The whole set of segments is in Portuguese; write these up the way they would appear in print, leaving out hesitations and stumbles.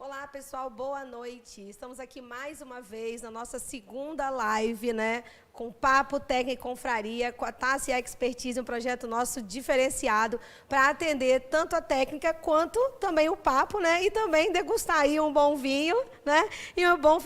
Olá, pessoal, boa noite. Estamos aqui mais uma vez na nossa segunda live, né? Com Papo Técnica e Confraria, com a Tassi Expertise, um projeto nosso diferenciado para atender tanto a técnica quanto também o papo, né? E também degustar aí um bom vinho, né? E um bom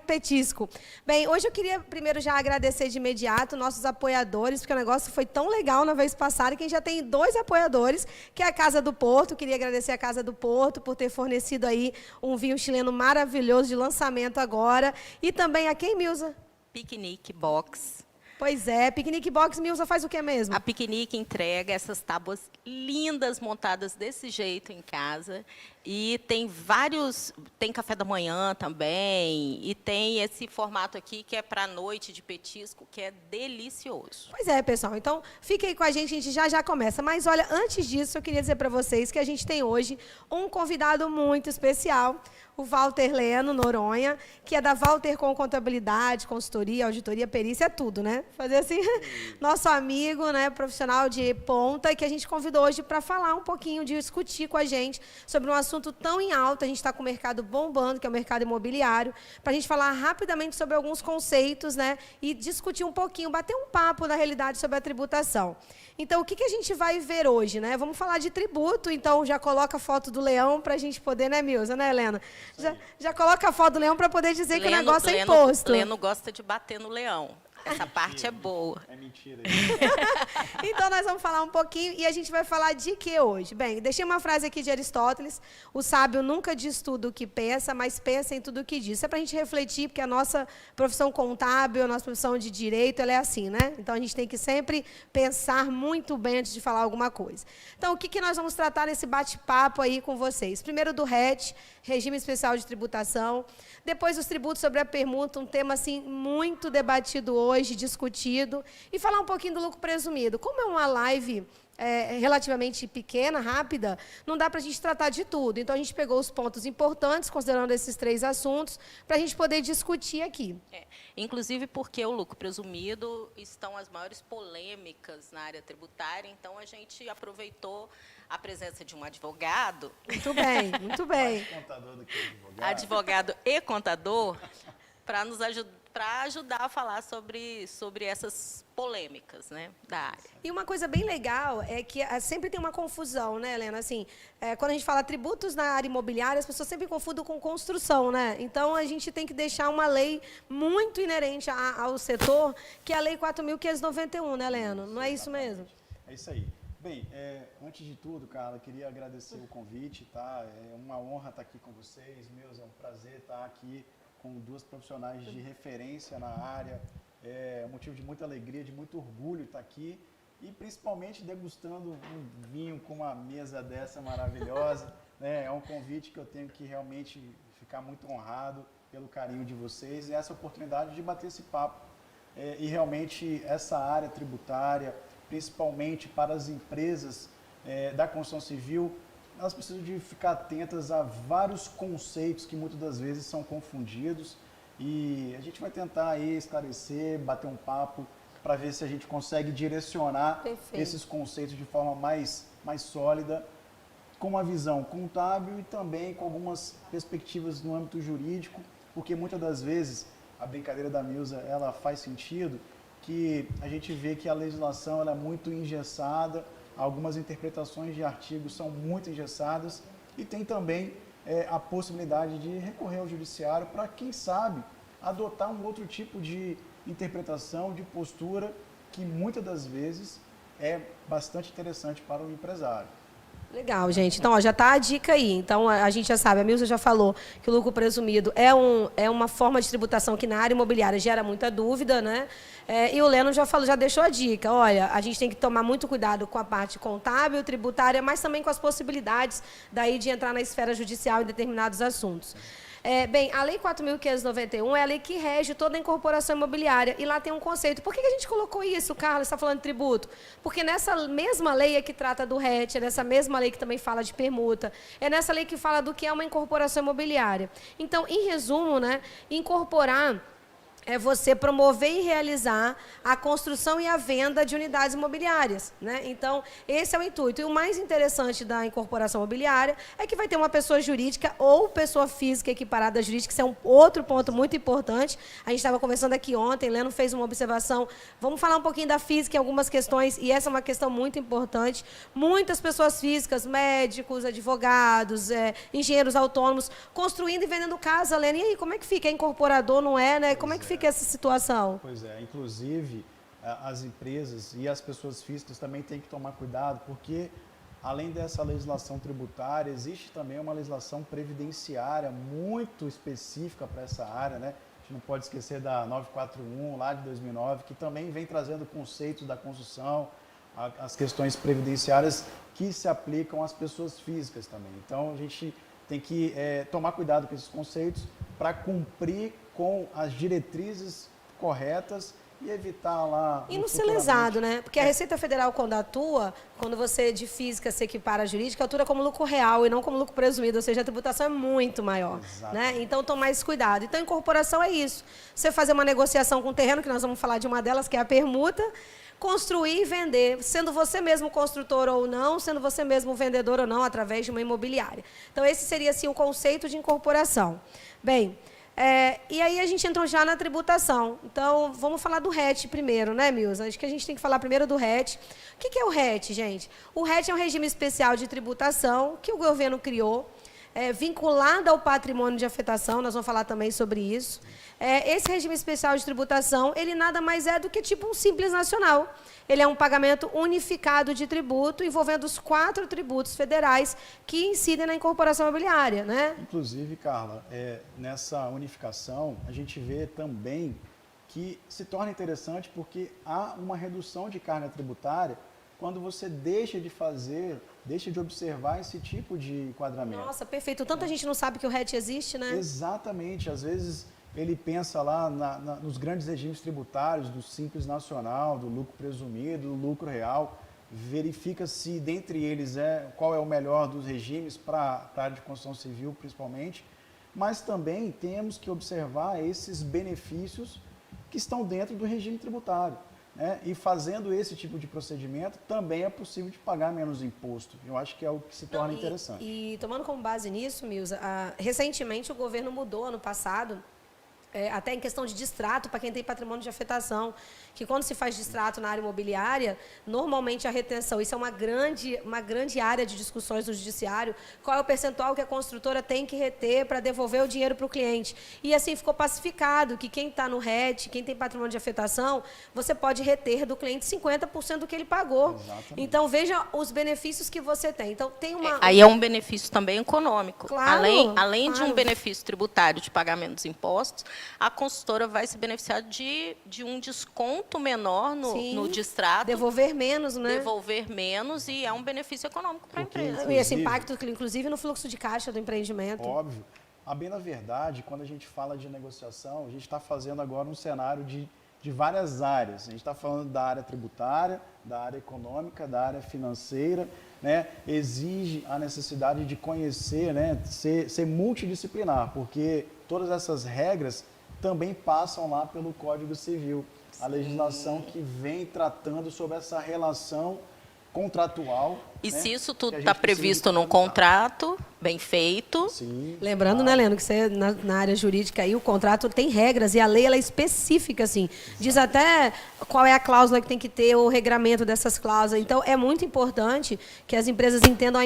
petisco. Bem, hoje eu queria primeiro já agradecer de imediato nossos apoiadores, porque o negócio foi tão legal na vez passada que a gente já tem 2 apoiadores, que é a Casa do Porto. Queria agradecer a Casa do Porto por ter fornecido aí um vinho chileno maravilhoso de lançamento agora. E também a quem, Milza? Piquenique Box. Pois é, Piquenique Box, Milza, faz o que mesmo? A Piquenique entrega essas tábuas lindas montadas desse jeito em casa. E tem vários, tem café da manhã também, e tem esse formato aqui que é para noite de petisco, que é delicioso. Pois é, pessoal. Então, fique aí com a gente já começa. Mas, olha, antes disso, eu queria dizer para vocês que a gente tem hoje um convidado muito especial, o Walter Leno Noronha, que é da Walter com Contabilidade, Consultoria, Auditoria, Perícia, tudo, né? Fazer assim, nosso amigo, né, profissional de ponta, que a gente convidou hoje para falar um pouquinho, discutir com a gente sobre um assunto tão em alta. A gente está com o mercado bombando, que é o mercado imobiliário, para a gente falar rapidamente sobre alguns conceitos, né, e discutir um pouquinho, bater um papo, na realidade, sobre a tributação. Então, o que a gente vai ver hoje, né? Vamos falar de tributo, então já coloca a foto do leão para a gente poder, né, Milza, né, Helena? Já coloca a foto do leão para poder dizer que o negócio é imposto. Leno gosta de bater no leão. Essa parte é boa. É mentira. Então, nós vamos falar um pouquinho e a gente vai falar de que hoje? Bem, deixei uma frase aqui de Aristóteles: o sábio nunca diz tudo o que pensa, mas pensa em tudo o que diz. Isso é para a gente refletir, porque a nossa profissão contábil, a nossa profissão de direito, ela é assim, né? Então, a gente tem que sempre pensar muito bem antes de falar alguma coisa. Então, o que nós vamos tratar nesse bate-papo aí com vocês? Primeiro do RET, Regime Especial de Tributação. Depois, os tributos sobre a permuta, um tema assim muito debatido hoje, discutido. E falar um pouquinho do lucro presumido. Como é uma live relativamente pequena, rápida, não dá para a gente tratar de tudo. Então, a gente pegou os pontos importantes, considerando esses 3 assuntos, para a gente poder discutir aqui. Inclusive porque o lucro presumido estão as maiores polêmicas na área tributária, então a gente aproveitou a presença de um advogado. Muito bem, muito bem. Mais contador do que advogado. Advogado e contador, para nos ajudar a falar sobre essas polêmicas, né, da área. E uma coisa bem legal é que sempre tem uma confusão, né, Helena? Assim, quando a gente fala tributos na área imobiliária, as pessoas sempre confundem com construção, né? Então, a gente tem que deixar uma lei muito inerente ao setor, que é a Lei 4.591, né, Helena? Não é isso mesmo? É isso aí. Bem, antes de tudo, Carla, queria agradecer o convite, tá? É uma honra estar aqui com vocês, é um prazer estar aqui com 2 profissionais de referência na área. É motivo de muita alegria, de muito orgulho estar aqui e principalmente degustando um vinho com uma mesa dessa maravilhosa, né? É um convite que eu tenho que realmente ficar muito honrado pelo carinho de vocês e essa oportunidade de bater esse papo. E realmente essa área tributária, principalmente para as empresas da construção civil, elas precisam de ficar atentas a vários conceitos que muitas das vezes são confundidos e a gente vai tentar aí esclarecer, bater um papo para ver se a gente consegue direcionar esses conceitos de forma mais sólida, com uma visão contábil e também com algumas perspectivas no âmbito jurídico, porque muitas das vezes a brincadeira da Milza, ela faz sentido, que a gente vê que a legislação ela é muito engessada, algumas interpretações de artigos são muito engessadas e tem também a possibilidade de recorrer ao judiciário para, quem sabe, adotar um outro tipo de interpretação, de postura, que muitas das vezes é bastante interessante para o empresário. Legal, gente. Então, já está a dica aí. Então, a gente já sabe, a Milza já falou que o lucro presumido é uma forma de tributação que na área imobiliária gera muita dúvida, né? E o Leno já falou, já deixou a dica. Olha, a gente tem que tomar muito cuidado com a parte contábil, tributária, mas também com as possibilidades daí de entrar na esfera judicial em determinados assuntos. Bem, a Lei 4.591 é a lei que rege toda a incorporação imobiliária. E lá tem um conceito. Por que a gente colocou isso, Carlos? Você está falando de tributo? Porque nessa mesma lei é que trata do RET, é nessa mesma lei que também fala de permuta, é nessa lei que fala do que é uma incorporação imobiliária. Então, em resumo, né, incorporar é você promover e realizar a construção e a venda de unidades imobiliárias, né? Então, esse é o intuito. E o mais interessante da incorporação imobiliária é que vai ter uma pessoa jurídica ou pessoa física equiparada à jurídica, isso é um outro ponto muito importante. A gente estava conversando aqui ontem, Leno fez uma observação. Vamos falar um pouquinho da física em algumas questões, e essa é uma questão muito importante. Muitas pessoas físicas, médicos, advogados, engenheiros autônomos, construindo e vendendo casa, Leno. E aí, como é que fica? É incorporador, não é, né? Como é que fica essa situação? Pois é, inclusive as empresas e as pessoas físicas também têm que tomar cuidado, porque além dessa legislação tributária, existe também uma legislação previdenciária muito específica para essa área, né? A gente não pode esquecer da 941, lá de 2009, que também vem trazendo conceitos da construção, as questões previdenciárias que se aplicam às pessoas físicas também. Então, a gente tem que tomar cuidado com esses conceitos para cumprir com as diretrizes corretas e evitar lá... E não ser lesado, né? Porque a Receita Federal, quando atua, quando você de física se equipara à jurídica, atua como lucro real e não como lucro presumido, ou seja, a tributação é muito maior. Né? Então, tomar esse cuidado. Então, incorporação é isso. Você fazer uma negociação com o terreno, que nós vamos falar de uma delas, que é a permuta, construir e vender, sendo você mesmo construtor ou não, sendo você mesmo vendedor ou não, através de uma imobiliária. Então, esse seria, assim, o conceito de incorporação. Bem... e aí a gente entrou já na tributação. Então, vamos falar do RET primeiro, né, Milza? Acho que a gente tem que falar primeiro do RET. O que é o RET, gente? O RET é um regime especial de tributação que o governo criou, vinculado ao patrimônio de afetação, nós vamos falar também sobre isso. Esse regime especial de tributação, ele nada mais é do que tipo um Simples Nacional. Ele é um pagamento unificado de tributo, envolvendo os 4 tributos federais que incidem na incorporação imobiliária, né? Inclusive, Carla, nessa unificação, a gente vê também que se torna interessante porque há uma redução de carga tributária quando você deixa de observar esse tipo de enquadramento. Nossa, perfeito. Tanta gente não sabe que o RET existe, né? Exatamente. Às vezes ele pensa lá nos grandes regimes tributários, do Simples Nacional, do lucro presumido, do lucro real, verifica se dentre eles qual é o melhor dos regimes para a área de construção civil, principalmente, mas também temos que observar esses benefícios que estão dentro do regime tributário. E fazendo esse tipo de procedimento, também é possível de pagar menos imposto. Eu acho que é o que se torna interessante. E tomando como base nisso, Milza, recentemente o governo mudou, ano passado, até em questão de distrato, para quem tem patrimônio de afetação, que quando se faz distrato na área imobiliária, normalmente a retenção, isso é uma grande área de discussões no judiciário, qual é o percentual que a construtora tem que reter para devolver o dinheiro para o cliente. E assim ficou pacificado que quem está no RET, quem tem patrimônio de afetação, você pode reter do cliente 50% do que ele pagou. Exatamente. Então, veja os benefícios que você tem. Então, tem aí é um benefício também econômico. Claro, além de claro. um benefício tributário de pagamento dos impostos, a construtora vai se beneficiar de um desconto menor no distrato. Devolver menos, né? Devolver menos, e é um benefício econômico para a empresa. E esse impacto, inclusive, no fluxo de caixa do empreendimento. Óbvio. A bem na verdade, quando a gente fala de negociação, a gente está fazendo agora um cenário de várias áreas. A gente está falando da área tributária, da área econômica, da área financeira, né? Exige a necessidade de conhecer, né? ser multidisciplinar, porque todas essas regras também passam lá pelo Código Civil. A legislação que vem tratando sobre essa relação contratual. E né, se isso tudo que a está gente precisa previsto num implementar. contrato, bem feito. Sim, Lembrando, né, Leno, que você na área jurídica aí, o contrato tem regras e a lei ela é específica, assim. Diz até qual é a cláusula que tem que ter, o regramento dessas cláusulas. Então, é muito importante que as empresas entendam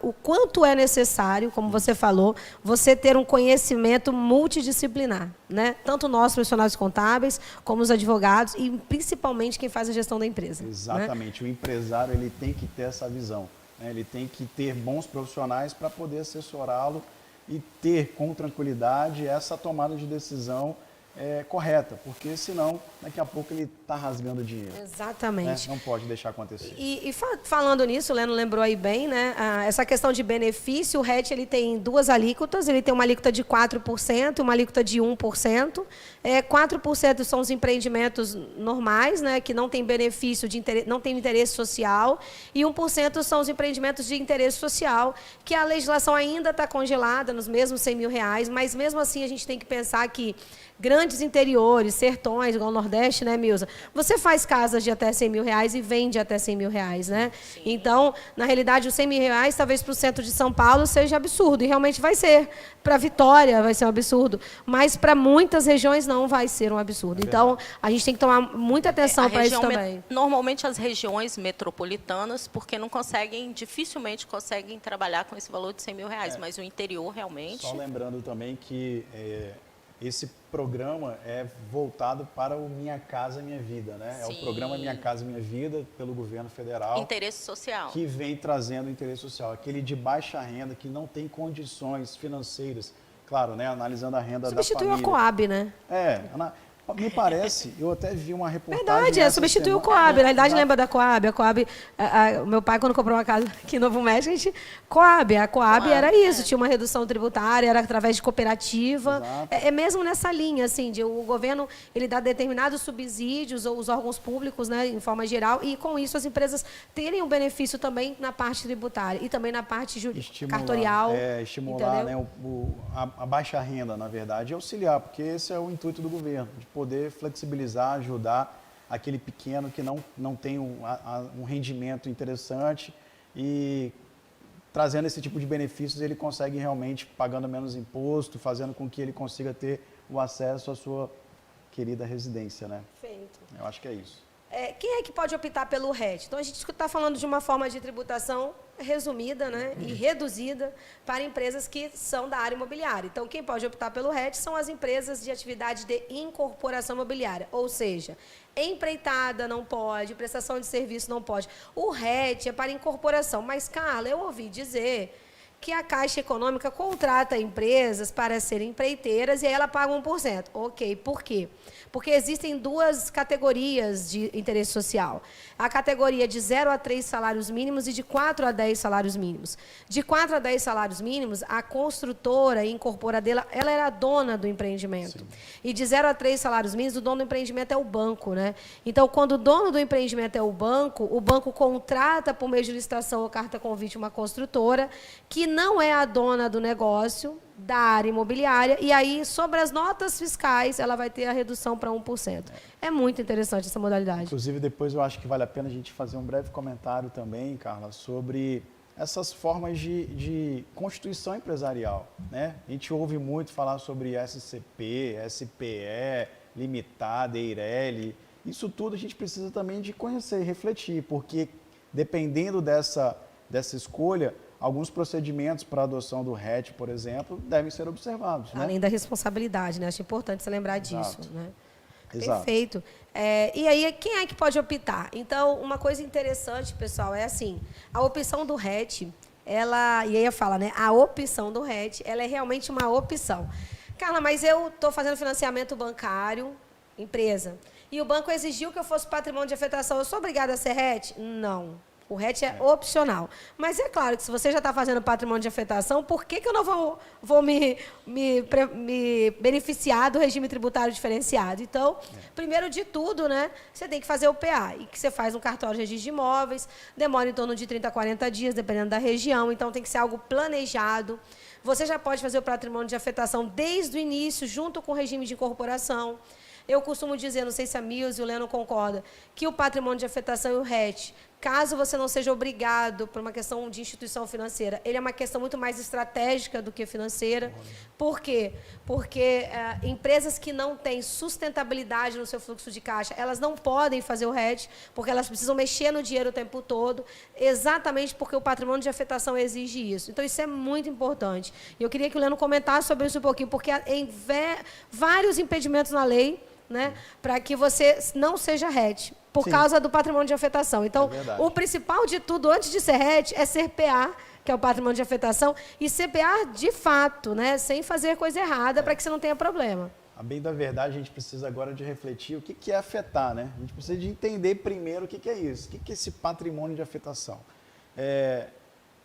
o quanto é necessário, como você falou, você ter um conhecimento multidisciplinar, né? Tanto nós, profissionais contábeis, como os advogados e, principalmente, quem faz a gestão da empresa. Exatamente. Né? O empresário ele tem que ter essa visão. Ele tem que ter bons profissionais para poder assessorá-lo e ter com tranquilidade essa tomada de decisão correta, porque senão daqui a pouco ele está rasgando dinheiro. Exatamente. Não pode deixar acontecer. E falando nisso, o Leno lembrou aí bem, né? Essa questão de benefício, o RET ele tem 2 alíquotas, ele tem uma alíquota de 4% e uma alíquota de 1%. 4% são os empreendimentos normais, né, que não têm benefício, não têm interesse social, e 1% são os empreendimentos de interesse social, que a legislação ainda está congelada nos mesmos R$100 mil, mas mesmo assim a gente tem que pensar que grandes interiores, sertões, igual o Nordeste, né, Milza? Você faz casas de até R$100.000 e vende até R$100.000, né? Sim. Então, na realidade, os R$100.000, talvez para o centro de São Paulo, seja absurdo. E realmente vai ser. Para Vitória vai ser um absurdo. Mas para muitas regiões não vai ser um absurdo. Então, a gente tem que tomar muita atenção para isso também. Normalmente as regiões metropolitanas, porque não conseguem, dificilmente conseguem trabalhar com esse valor de R$100.000, mas o interior realmente... Só lembrando também que esse programa é voltado para o Minha Casa Minha Vida, né? É o programa Minha Casa Minha Vida, pelo governo federal. Interesse social. Que vem trazendo interesse social. Aquele de baixa renda, que não tem condições financeiras, claro, né? Analisando a renda da família. Substituiu a Coab, né? Me parece, eu até vi uma reportagem... Verdade, substituiu o Coab. Na realidade, lembra da Coab? A Coab, o meu pai, quando comprou uma casa aqui em Novo México, a Coab era isso, tinha uma redução tributária, era através de cooperativa. É mesmo nessa linha, assim, o governo ele dá determinados subsídios, ou os órgãos públicos, né, em forma geral, e com isso as empresas terem um benefício também na parte tributária e também na parte cartorial. Estimular, né, a baixa renda, na verdade, e auxiliar, porque esse é o intuito do governo, de poder flexibilizar, ajudar aquele pequeno que não tem um rendimento interessante e trazendo esse tipo de benefícios ele consegue realmente, pagando menos imposto, fazendo com que ele consiga ter o acesso à sua querida residência, né? Perfeito. Eu acho que é isso. Quem é que pode optar pelo RET? Então, a gente está falando de uma forma de tributação resumida, né, e reduzida para empresas que são da área imobiliária. Então, quem pode optar pelo RET são as empresas de atividade de incorporação imobiliária, ou seja, empreitada não pode, prestação de serviço não pode. O RET é para incorporação, mas, Carla, eu ouvi dizer que a Caixa Econômica contrata empresas para serem empreiteiras e aí ela paga 1%. Ok, por quê? Porque existem duas categorias de interesse social. A categoria de 0 a 3 salários mínimos e de 4 a 10 salários mínimos. De 4 a 10 salários mínimos, a construtora e incorporadora, ela era a dona do empreendimento. Sim. E de 0 a 3 salários mínimos, o dono do empreendimento é o banco, né? Então, quando o dono do empreendimento é o banco contrata por meio de licitação ou carta convite uma construtora que não é a dona do negócio, da área imobiliária, e aí, sobre as notas fiscais, ela vai ter a redução para 1%. É muito interessante essa modalidade. Inclusive, depois eu acho que vale a pena a gente fazer um breve comentário também, Carla, sobre essas formas de constituição empresarial, né? A gente ouve muito falar sobre SCP, SPE, Limitada, EIRELI. Isso tudo a gente precisa também de conhecer e refletir, porque dependendo dessa escolha, alguns procedimentos para a adoção do RET, por exemplo, devem ser observados. Além da responsabilidade, né? Acho importante você lembrar disso. Né? Exato. Perfeito. E aí, quem é que pode optar? Então, uma coisa interessante, pessoal, é assim, a opção do RET, e aí eu falo, né? A opção do RET, ela é realmente uma opção. Carla, mas eu estou fazendo financiamento bancário, empresa, e o banco exigiu que eu fosse patrimônio de afetação, eu sou obrigada a ser RET? Não. O RET é opcional. Mas é claro que se você já está fazendo patrimônio de afetação, por que eu não vou me beneficiar do regime tributário diferenciado? Então, primeiro de tudo, né, você tem que fazer o PA, e que você faz um cartório de registro de imóveis, demora em torno de 30 a 40 dias, dependendo da região, então tem que ser algo planejado. Você já pode fazer o patrimônio de afetação desde o início, junto com o regime de incorporação. Eu costumo dizer, não sei se a Milza e o Leno concordam, que o patrimônio de afetação e o RET, caso você não seja obrigado por uma questão de instituição financeira, ele é uma questão muito mais estratégica do que financeira. Por quê? Porque empresas que não têm sustentabilidade no seu fluxo de caixa, elas não podem fazer o RET, porque elas precisam mexer no dinheiro o tempo todo, exatamente porque o patrimônio de afetação exige isso. Então, isso é muito importante. E eu queria que o Leno comentasse sobre isso um pouquinho, porque em vários impedimentos na lei, né, para que você não seja RET, por causa do patrimônio de afetação. Então, o principal de tudo, antes de ser RET, é ser PA, que é o patrimônio de afetação, e ser PA de fato, né, sem fazer coisa errada, para que você não tenha problema. A bem da verdade, a gente precisa agora de refletir o que é afetar, né? A gente precisa de entender primeiro o que é isso, o que é esse patrimônio de afetação.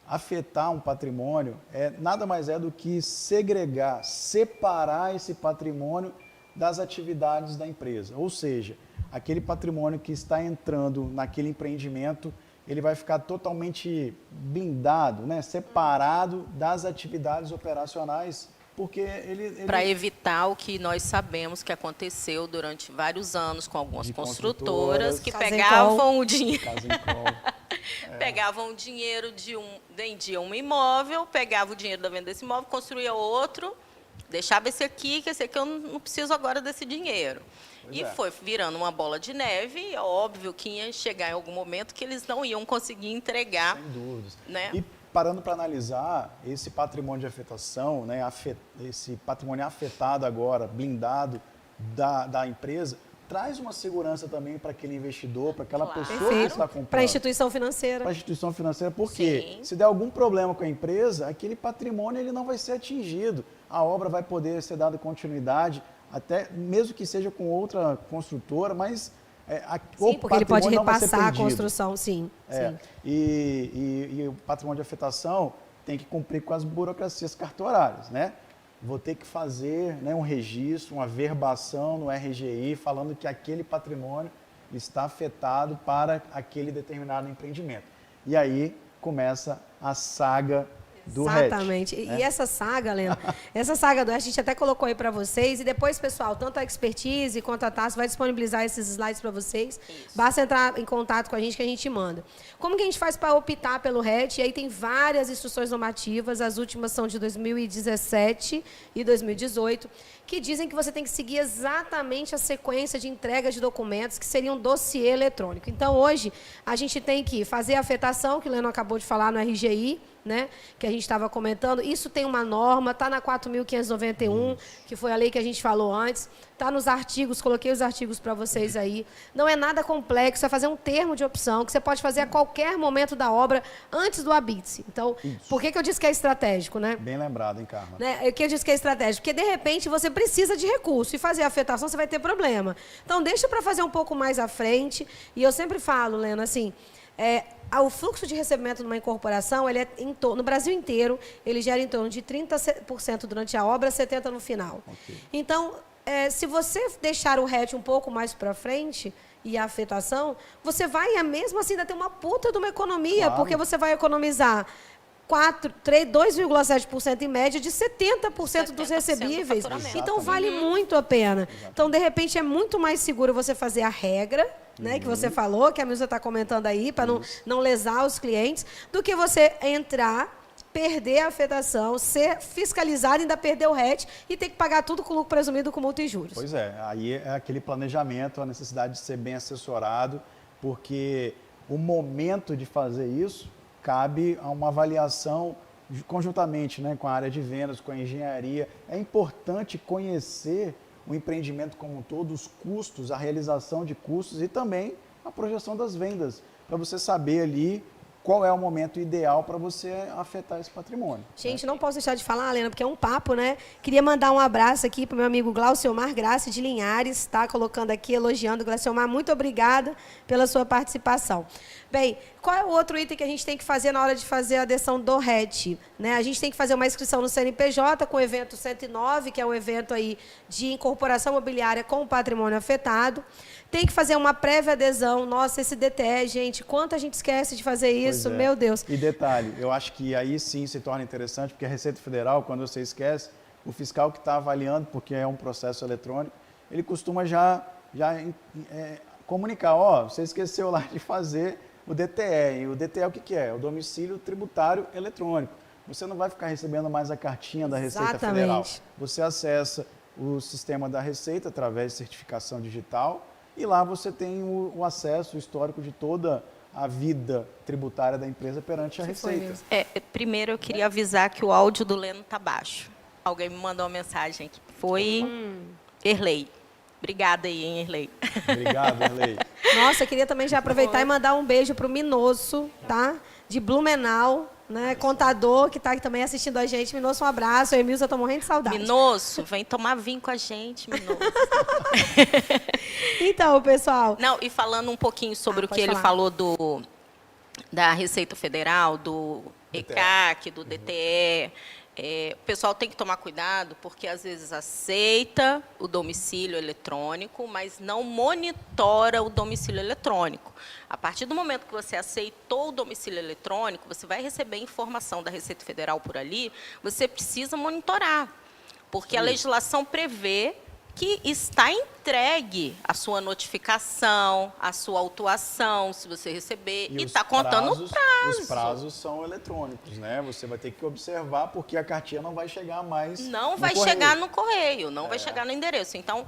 Afetar um patrimônio nada mais é do que segregar, separar esse patrimônio das atividades da empresa. Ou seja, aquele patrimônio que está entrando naquele empreendimento, ele vai ficar totalmente blindado, né? Separado das atividades operacionais porque ele Para evitar o que nós sabemos que aconteceu durante vários anos com algumas De construtoras que Casa em pegavam o dinheiro. Casa em call. Pegavam o dinheiro vendiam um imóvel, pegava o dinheiro da venda desse imóvel, construía outro, deixava esse aqui, que esse aqui eu não preciso agora desse dinheiro. Pois E é. foi virando uma bola de neve, e é óbvio que ia chegar em algum momento que eles não iam conseguir entregar. Sem dúvidas. Né? E parando para analisar, esse patrimônio de afetação, né, esse patrimônio afetado agora, blindado da empresa, traz uma segurança também para aquele investidor, para aquela Claro. pessoa que Perfeito. está comprando. Para a instituição financeira. Para a instituição financeira, porque Sim. se der algum problema com a empresa, aquele patrimônio ele não vai ser atingido. A obra vai poder ser dada continuidade, até mesmo que seja com outra construtora, mas o Sim, porque ele pode patrimônio não vai ser repassar a perdido. construção, sim. É, sim. e o patrimônio de afetação tem que cumprir com as burocracias cartorárias, né? Vou ter que fazer, né, um registro, uma verbação no RGI falando que aquele patrimônio está afetado para aquele determinado empreendimento. E aí começa a saga do RET. Exatamente. né? E essa saga, Leno, essa saga do RET a gente até colocou aí para vocês. E depois, pessoal, tanto a Expertise quanto a TAS vai disponibilizar esses slides para vocês. Isso. Basta entrar em contato com a gente que a gente manda. Como que a gente faz para optar pelo RET? E aí tem várias instruções normativas, as últimas são de 2017 e 2018, que dizem que você tem que seguir exatamente a sequência de entrega de documentos, que seria um dossiê eletrônico. Então, hoje, a gente tem que fazer a afetação, que o Leno acabou de falar no RGI, né, que a gente estava comentando. Isso tem uma norma, está na 4.591, que foi a lei que a gente falou antes. Está nos artigos, coloquei os artigos para vocês aí. Não é nada complexo, é fazer um termo de opção, que você pode fazer a qualquer momento da obra, antes do habite-se. Então, por que eu disse que é estratégico, né? Bem lembrado, hein, Carla? Né? O que eu disse que é estratégico? Porque, de repente, você precisa de recurso e fazer a afetação, você vai ter problema. Então, deixa para fazer um pouco mais à frente. E eu sempre falo, Lena, assim, o fluxo de recebimento numa incorporação, ele no Brasil inteiro, ele gera em torno de 30% durante a obra, 70% no final. Ok. Então, se você deixar o RET um pouco mais para frente e a afetação, você vai, mesmo assim, ainda ter uma puta de uma economia, Claro. porque você vai economizar 2,7% em média de 70% dos 70% do recebíveis. faturamento. Então, vale muito a pena. Então, de repente, é muito mais seguro você fazer a regra, né, que você falou, que a Milza está comentando aí, para não lesar os clientes, do que você entrar, perder a afetação, ser fiscalizado, ainda perder o RET e ter que pagar tudo com lucro presumido com multa e juros. Pois é, aí é aquele planejamento, a necessidade de ser bem assessorado, porque o momento de fazer isso cabe a uma avaliação conjuntamente, né, com a área de vendas, com a engenharia. É importante conhecer o empreendimento como um todo, os custos, a realização de custos e também a projeção das vendas, para você saber ali qual é o momento ideal para você afetar esse patrimônio. Gente, não posso deixar de falar, Lena, porque é um papo, né? Queria mandar um abraço aqui para o meu amigo Glauciomar Graça de Linhares, tá colocando aqui, elogiando. Glauciomar, muito obrigada pela sua participação. Bem, qual é o outro item que a gente tem que fazer na hora de fazer a adesão do RET? Né? A gente tem que fazer uma inscrição no CNPJ com o evento 109, que é o evento aí de incorporação imobiliária com o patrimônio afetado. Tem que fazer uma prévia adesão. Nossa, esse DTE, gente, quanto a gente esquece de fazer isso, Pois é. meu Deus. E detalhe, eu acho que aí sim se torna interessante, porque a Receita Federal, quando você esquece, o fiscal que está avaliando, porque é um processo eletrônico, ele costuma já comunicar, você esqueceu lá de fazer o DTE. E o DTE o que é? O domicílio tributário eletrônico. Você não vai ficar recebendo mais a cartinha da Receita Exatamente. Federal. Você acessa o sistema da Receita através de certificação digital e lá você tem o acesso, o histórico de toda a vida tributária da empresa perante a Se foi Receita. mesmo. Primeiro, eu queria avisar que o áudio do Leno está baixo. Alguém me mandou uma mensagem aqui. Foi Erlei. Obrigada aí, hein, Erlei. Obrigado, Erlei. Nossa, eu queria também já aproveitar e mandar um beijo para o Minosso, tá? De Blumenau, né? Contador, que está aqui também assistindo a gente. Minosso, um abraço. A Emilza está morrendo de saudade. Minosso, vem tomar vinho com a gente, Minosso. Então, pessoal, Não, e falando um pouquinho sobre o que pode ele falar. falou da Receita Federal, do ECAC, do DTE, o pessoal tem que tomar cuidado, porque às vezes aceita o domicílio eletrônico, mas não monitora o domicílio eletrônico. A partir do momento que você aceitou o domicílio eletrônico, você vai receber informação da Receita Federal por ali, você precisa monitorar. Porque a legislação prevê que está entregue a sua notificação, a sua autuação, se você receber, e está contando o prazo. Os prazos são eletrônicos, né? Você vai ter que observar, porque a cartinha não vai chegar mais Não no vai correio. chegar no correio, não vai chegar no endereço. Então,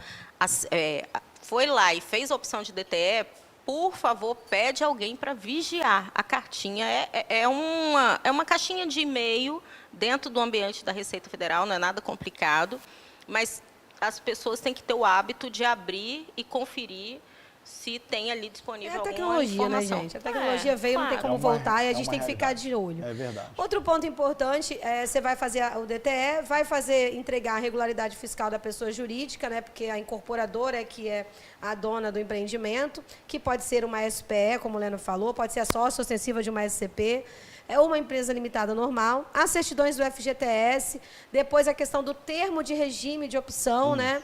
foi lá e fez a opção de DTE, por favor, pede alguém para vigiar. A cartinha é uma caixinha de e-mail dentro do ambiente da Receita Federal, não é nada complicado, mas as pessoas têm que ter o hábito de abrir e conferir se tem ali disponível alguma tecnologia, informação. né, gente? A tecnologia veio, não tem como voltar e a gente tem que ficar de olho. É verdade. Outro ponto importante, você vai fazer o DTE, vai entregar a regularidade fiscal da pessoa jurídica, né? Porque a incorporadora é que é a dona do empreendimento, que pode ser uma SPE, como o Leno falou, pode ser a sócia ostensiva de uma SCP, é uma empresa limitada normal, as certidões do FGTS, depois a questão do termo de regime de opção, né?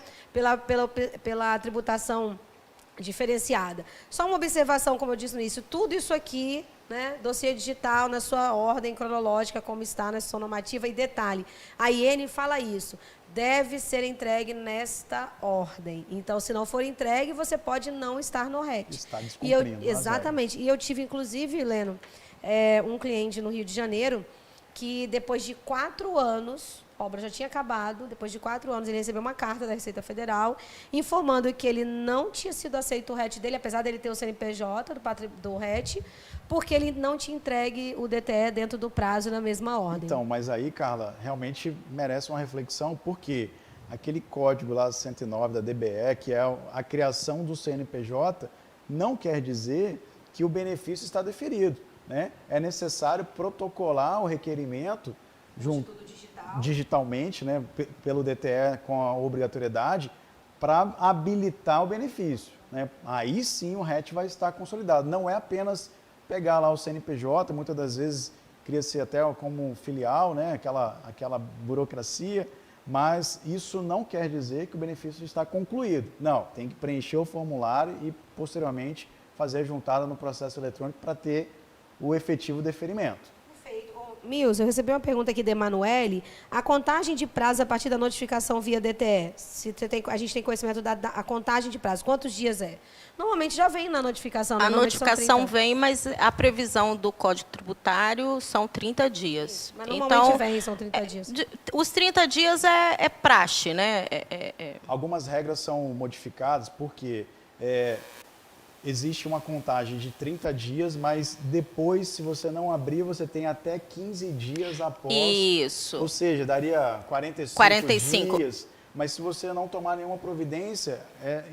Pela tributação diferenciada. Só uma observação, como eu disse no início, tudo isso aqui, né, dossiê digital na sua ordem cronológica, como está na sua normativa, e detalhe, a IN fala isso, deve ser entregue nesta ordem. Então, se não for entregue, você pode não estar no RET. Está descumprindo. Exatamente. E eu tive, inclusive, Leno, um cliente no Rio de Janeiro, que depois de 4 anos, a obra já tinha acabado, depois de 4 anos ele recebeu uma carta da Receita Federal informando que ele não tinha sido aceito o RET dele, apesar dele ter o CNPJ do RET, porque ele não tinha entregue o DTE dentro do prazo na mesma ordem. Então, mas aí, Carla, realmente merece uma reflexão, porque aquele código lá 109 da DBE, que é a criação do CNPJ, não quer dizer que o benefício está deferido, né? É necessário protocolar o requerimento digitalmente, né, pelo DTE com a obrigatoriedade, para habilitar o benefício, né? Aí sim o RET vai estar consolidado. Não é apenas pegar lá o CNPJ, muitas das vezes cria-se até como filial, né, aquela burocracia, mas isso não quer dizer que o benefício está concluído. Não, tem que preencher o formulário e posteriormente fazer a juntada no processo eletrônico para ter o efetivo deferimento. Mills, eu recebi uma pergunta aqui da Emanuele. A contagem de prazo a partir da notificação via DTE, a gente tem conhecimento da contagem de prazo, quantos dias é? Normalmente já vem na notificação. A notificação vem, mas a previsão do Código Tributário são 30 dias. Mas normalmente são 30 dias. Os 30 dias é praxe, né? Algumas regras são modificadas porque existe uma contagem de 30 dias, mas depois, se você não abrir, você tem até 15 dias após. Isso. Ou seja, daria 45 dias. Mas se você não tomar nenhuma providência,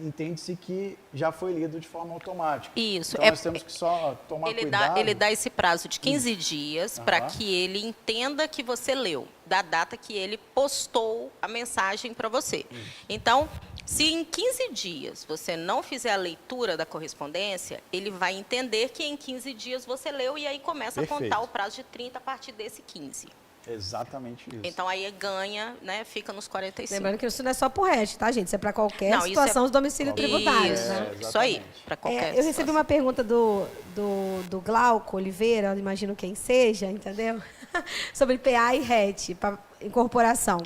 entende-se que já foi lido de forma automática. Isso. Então, nós temos que só tomar cuidado. Ele dá esse prazo de 15 dias para que ele entenda que você leu, da data que ele postou a mensagem para você. Então, se em 15 dias você não fizer a leitura da correspondência, ele vai entender que em 15 dias você leu e aí começa a contar o prazo de 30 a partir desse 15. Exatamente isso. Então, aí ganha, né, fica nos 45. Lembrando que isso não é só por RET, tá, gente? Isso é para qualquer situação de domicílio tributário. Isso, né? Isso aí, para qualquer Eu recebi uma pergunta do Glauco Oliveira, imagino quem seja, entendeu? Sobre PA e RET, para incorporação.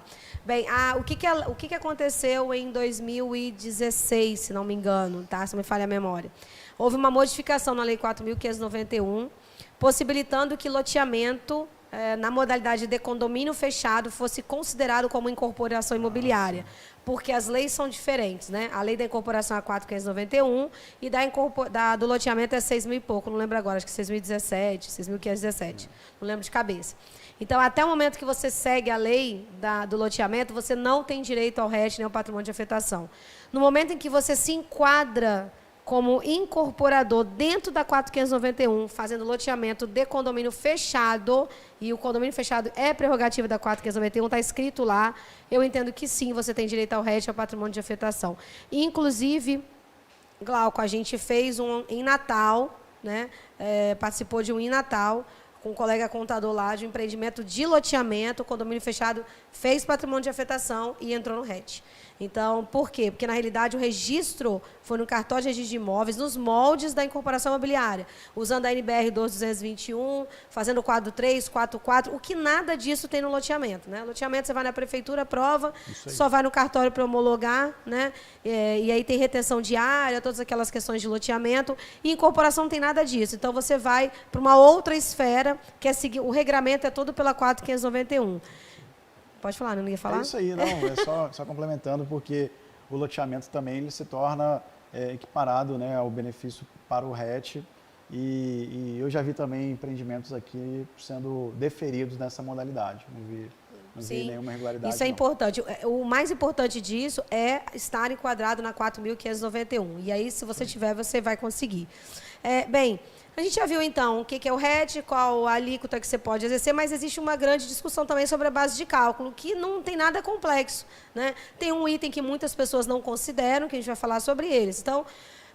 Bem, o que aconteceu em 2016, se não me engano, tá? Se não me falha a memória. Houve uma modificação na Lei 4.591, possibilitando que loteamento na modalidade de condomínio fechado fosse considerado como incorporação imobiliária, porque as leis são diferentes, né? A lei da incorporação é 4.591 e do loteamento é 6.000 e pouco, não lembro agora, acho que 6.017, 6.517, não lembro de cabeça. Então, até o momento que você segue a lei do loteamento, você não tem direito ao RET nem ao patrimônio de afetação. No momento em que você se enquadra como incorporador dentro da 4.591, fazendo loteamento de condomínio fechado, e o condomínio fechado é prerrogativa da 4.591, está escrito lá, eu entendo que sim, você tem direito ao RET e ao patrimônio de afetação. Inclusive, Glauco, a gente fez em Natal, né, participou de um em Natal, com um colega contador lá, de um empreendimento de loteamento, o condomínio fechado fez patrimônio de afetação e entrou no RET. Então, por quê? Porque, na realidade, o registro foi no cartório de registro de imóveis, nos moldes da incorporação imobiliária, usando a NBR 12221, fazendo o quadro 3, 4, o que nada disso tem no loteamento. Né? Loteamento, você vai na prefeitura, aprova, só vai no cartório para homologar, né? E aí tem retenção diária, todas aquelas questões de loteamento, e incorporação não tem nada disso. Então, você vai para uma outra esfera, que é seguir, o regramento é todo pela 4591. Pode falar, não ia falar? É isso aí, não, é só complementando, porque o loteamento também ele se torna equiparado, né, ao benefício para o RET, e eu já vi também empreendimentos aqui sendo deferidos nessa modalidade, não vi nenhuma irregularidade. Isso é importante. O mais importante disso é estar enquadrado na 4.591, e aí, se você tiver, você vai conseguir. Bem, a gente já viu, então, o que é o RET, qual a alíquota que você pode exercer, mas existe uma grande discussão também sobre a base de cálculo, que não tem nada complexo. Né? Tem um item que muitas pessoas não consideram, que a gente vai falar sobre eles. Então,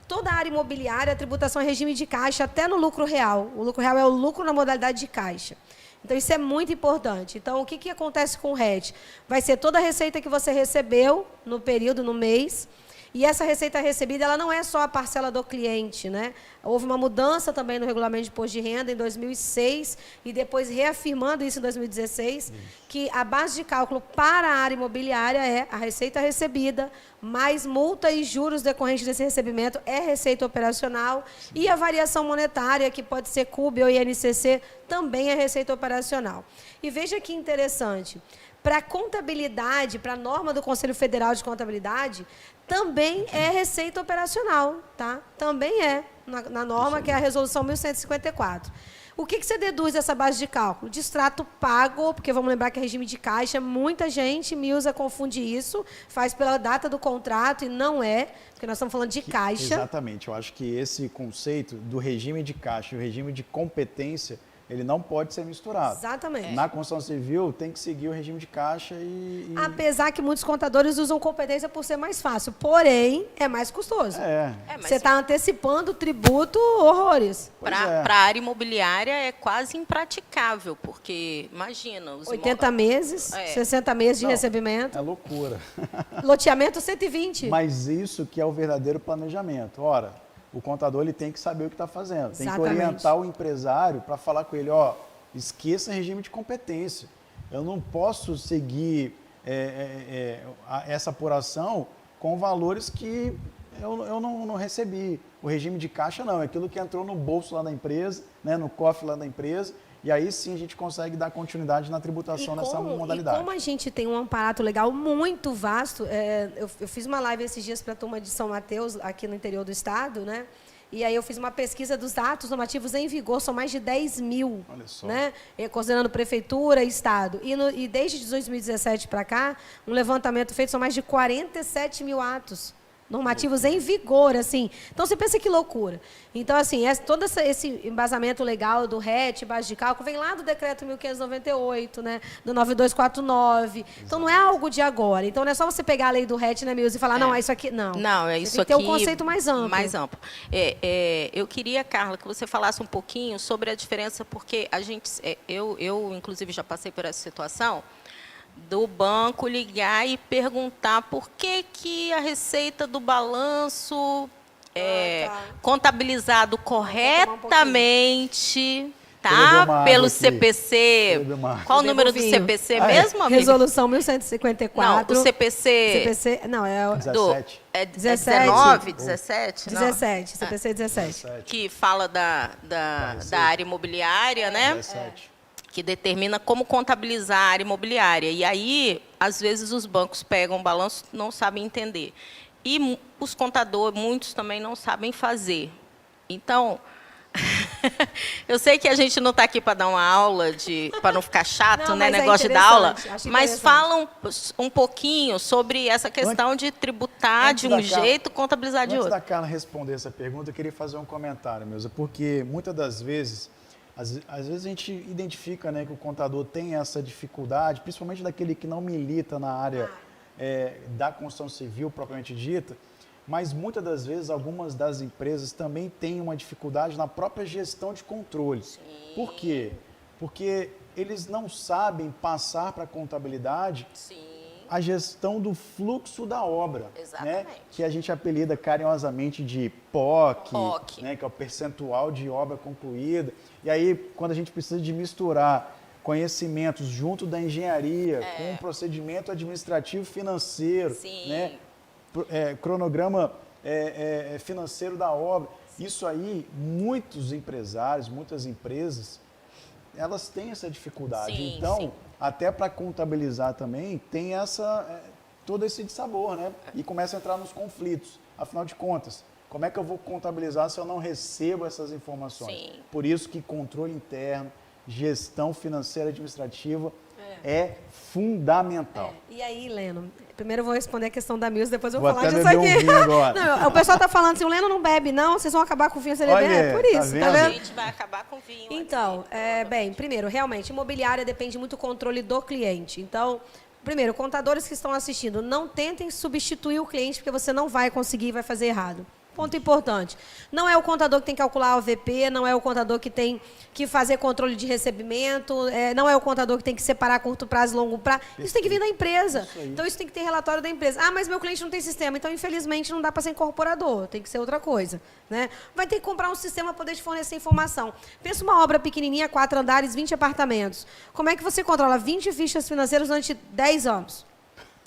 toda a área imobiliária, a tributação é regime de caixa, até no lucro real. O lucro real é o lucro na modalidade de caixa. Então, isso é muito importante. Então, o que acontece com o RET? Vai ser toda a receita que você recebeu no período, no mês. E essa receita recebida, ela não é só a parcela do cliente, né? Houve uma mudança também no regulamento de imposto de renda em 2006 e depois reafirmando isso em 2016, que a base de cálculo para a área imobiliária é a receita recebida, mais multa e juros decorrentes desse recebimento é receita operacional. Sim. E a variação monetária, que pode ser CUB ou INCC, também é receita operacional. E veja que interessante. Para a contabilidade, para a norma do Conselho Federal de Contabilidade, também é receita operacional, tá? Também é, na norma, que é a Resolução 1154. O que você deduz dessa base de cálculo? De extrato pago, porque vamos lembrar que é regime de caixa, muita gente, Milza, confunde isso, faz pela data do contrato e não é, porque nós estamos falando de caixa. Exatamente, eu acho que esse conceito do regime de caixa e o regime de competência, ele não pode ser misturado. Exatamente. Na construção civil, tem que seguir o regime de caixa e... Apesar que muitos contadores usam competência por ser mais fácil, porém, é mais custoso. Você está antecipando tributo, horrores. Para a área imobiliária é quase impraticável, porque, imagina... Os 80 meses, 60 meses de recebimento. É loucura. Loteamento, 120. Mas isso que é o verdadeiro planejamento. Ora, o contador ele tem que saber o que está fazendo. Tem que orientar o empresário para falar com ele, esqueça regime de competência. Eu não posso seguir essa apuração com valores que eu não recebi. O regime de caixa não, é aquilo que entrou no bolso lá da empresa, né, no cofre lá da empresa, e aí sim a gente consegue dar continuidade na tributação nessa modalidade. E como a gente tem um aparato legal muito vasto, eu fiz uma live esses dias para a turma de São Mateus, aqui no interior do estado, né? E aí eu fiz uma pesquisa dos atos normativos em vigor, são mais de 10 mil, olha só, né? Considerando prefeitura e estado. E desde 2017 para cá, um levantamento feito, são mais de 47 mil atos normativos em vigor, assim. Então, você pensa que loucura. Então, assim, todo esse embasamento legal do RET, base de cálculo, vem lá do decreto 1598, né, do 9249. Exato. Então, não é algo de agora. Então, não é só você pegar a lei do RET, né, Milza, e falar, não, é isso aqui. Não, é isso aqui. Tem que ter um conceito mais amplo. Mais amplo. Eu queria, Carla, que você falasse um pouquinho sobre a diferença, porque a gente, eu inclusive, já passei por essa situação, do banco ligar e perguntar por que a receita do balanço é contabilizado corretamente, tá? Pelo CPC. Qual o número do CPC mesmo, amiga? Resolução 1154. Não, o CPC... não, é o... 17. É 19, 17? 17, CPC 17. Que fala da área imobiliária, né? 17. Que determina como contabilizar a área imobiliária. E aí, às vezes, os bancos pegam o balanço, não sabem entender. E os contadores, muitos também não sabem fazer. Então, eu sei que a gente não está aqui para dar uma aula, para não ficar chato, não, né, negócio de dar aula, mas fala um pouquinho sobre essa questão de tributar de um jeito, contabilizar de outro. Antes da Carla responder essa pergunta, eu queria fazer um comentário, Milza, porque muitas das vezes... Às vezes a gente identifica, né, que o contador tem essa dificuldade, principalmente daquele que não milita na área da construção civil propriamente dita, mas muitas das vezes algumas das empresas também têm uma dificuldade na própria gestão de controle. Sim. Por quê? Porque eles não sabem passar para a contabilidade a gestão do fluxo da obra, né? Exatamente. Que a gente apelida carinhosamente de POC, POC. né? Que é o percentual de obra concluída. E aí, quando a gente precisa de misturar conhecimentos junto da engenharia com o procedimento administrativo financeiro, Sim. né? Cronograma financeiro da obra. Isso aí, muitos empresários, muitas empresas, elas têm essa dificuldade. Sim, então, sim. até para contabilizar também, tem todo esse dissabor, né? E começa a entrar nos conflitos. Afinal de contas, como é que eu vou contabilizar se eu não recebo essas informações? Sim. Por isso que controle interno, gestão financeira administrativa é fundamental. E aí, Leno, primeiro eu vou responder a questão da Mills, depois eu Vou vou falar até disso beber um aqui. vinho agora. Não, o pessoal tá falando assim, o Leno não bebe, não, vocês vão acabar com o vinho se ele Olha, beber. É por tá isso, tá vendo? A vendo? gente vai acabar com vinho. Então, bem, primeiro, realmente, imobiliária depende muito do controle do cliente. Então, primeiro, contadores que estão assistindo, não tentem substituir o cliente, porque você não vai conseguir e vai fazer errado. Ponto importante. Não é o contador que tem que calcular o VP, não é o contador que tem que fazer controle de recebimento, não é o contador que tem que separar curto prazo e longo prazo. Isso tem que vir da empresa. Então, isso tem que ter relatório da empresa. Ah, mas meu cliente não tem sistema. Então, infelizmente, não dá para ser incorporador. Tem que ser outra coisa. Né? Vai ter que comprar um sistema para poder te fornecer informação. Pensa uma obra pequenininha, 4 andares, 20 apartamentos. Como é que você controla 20 fichas financeiras durante 10 anos?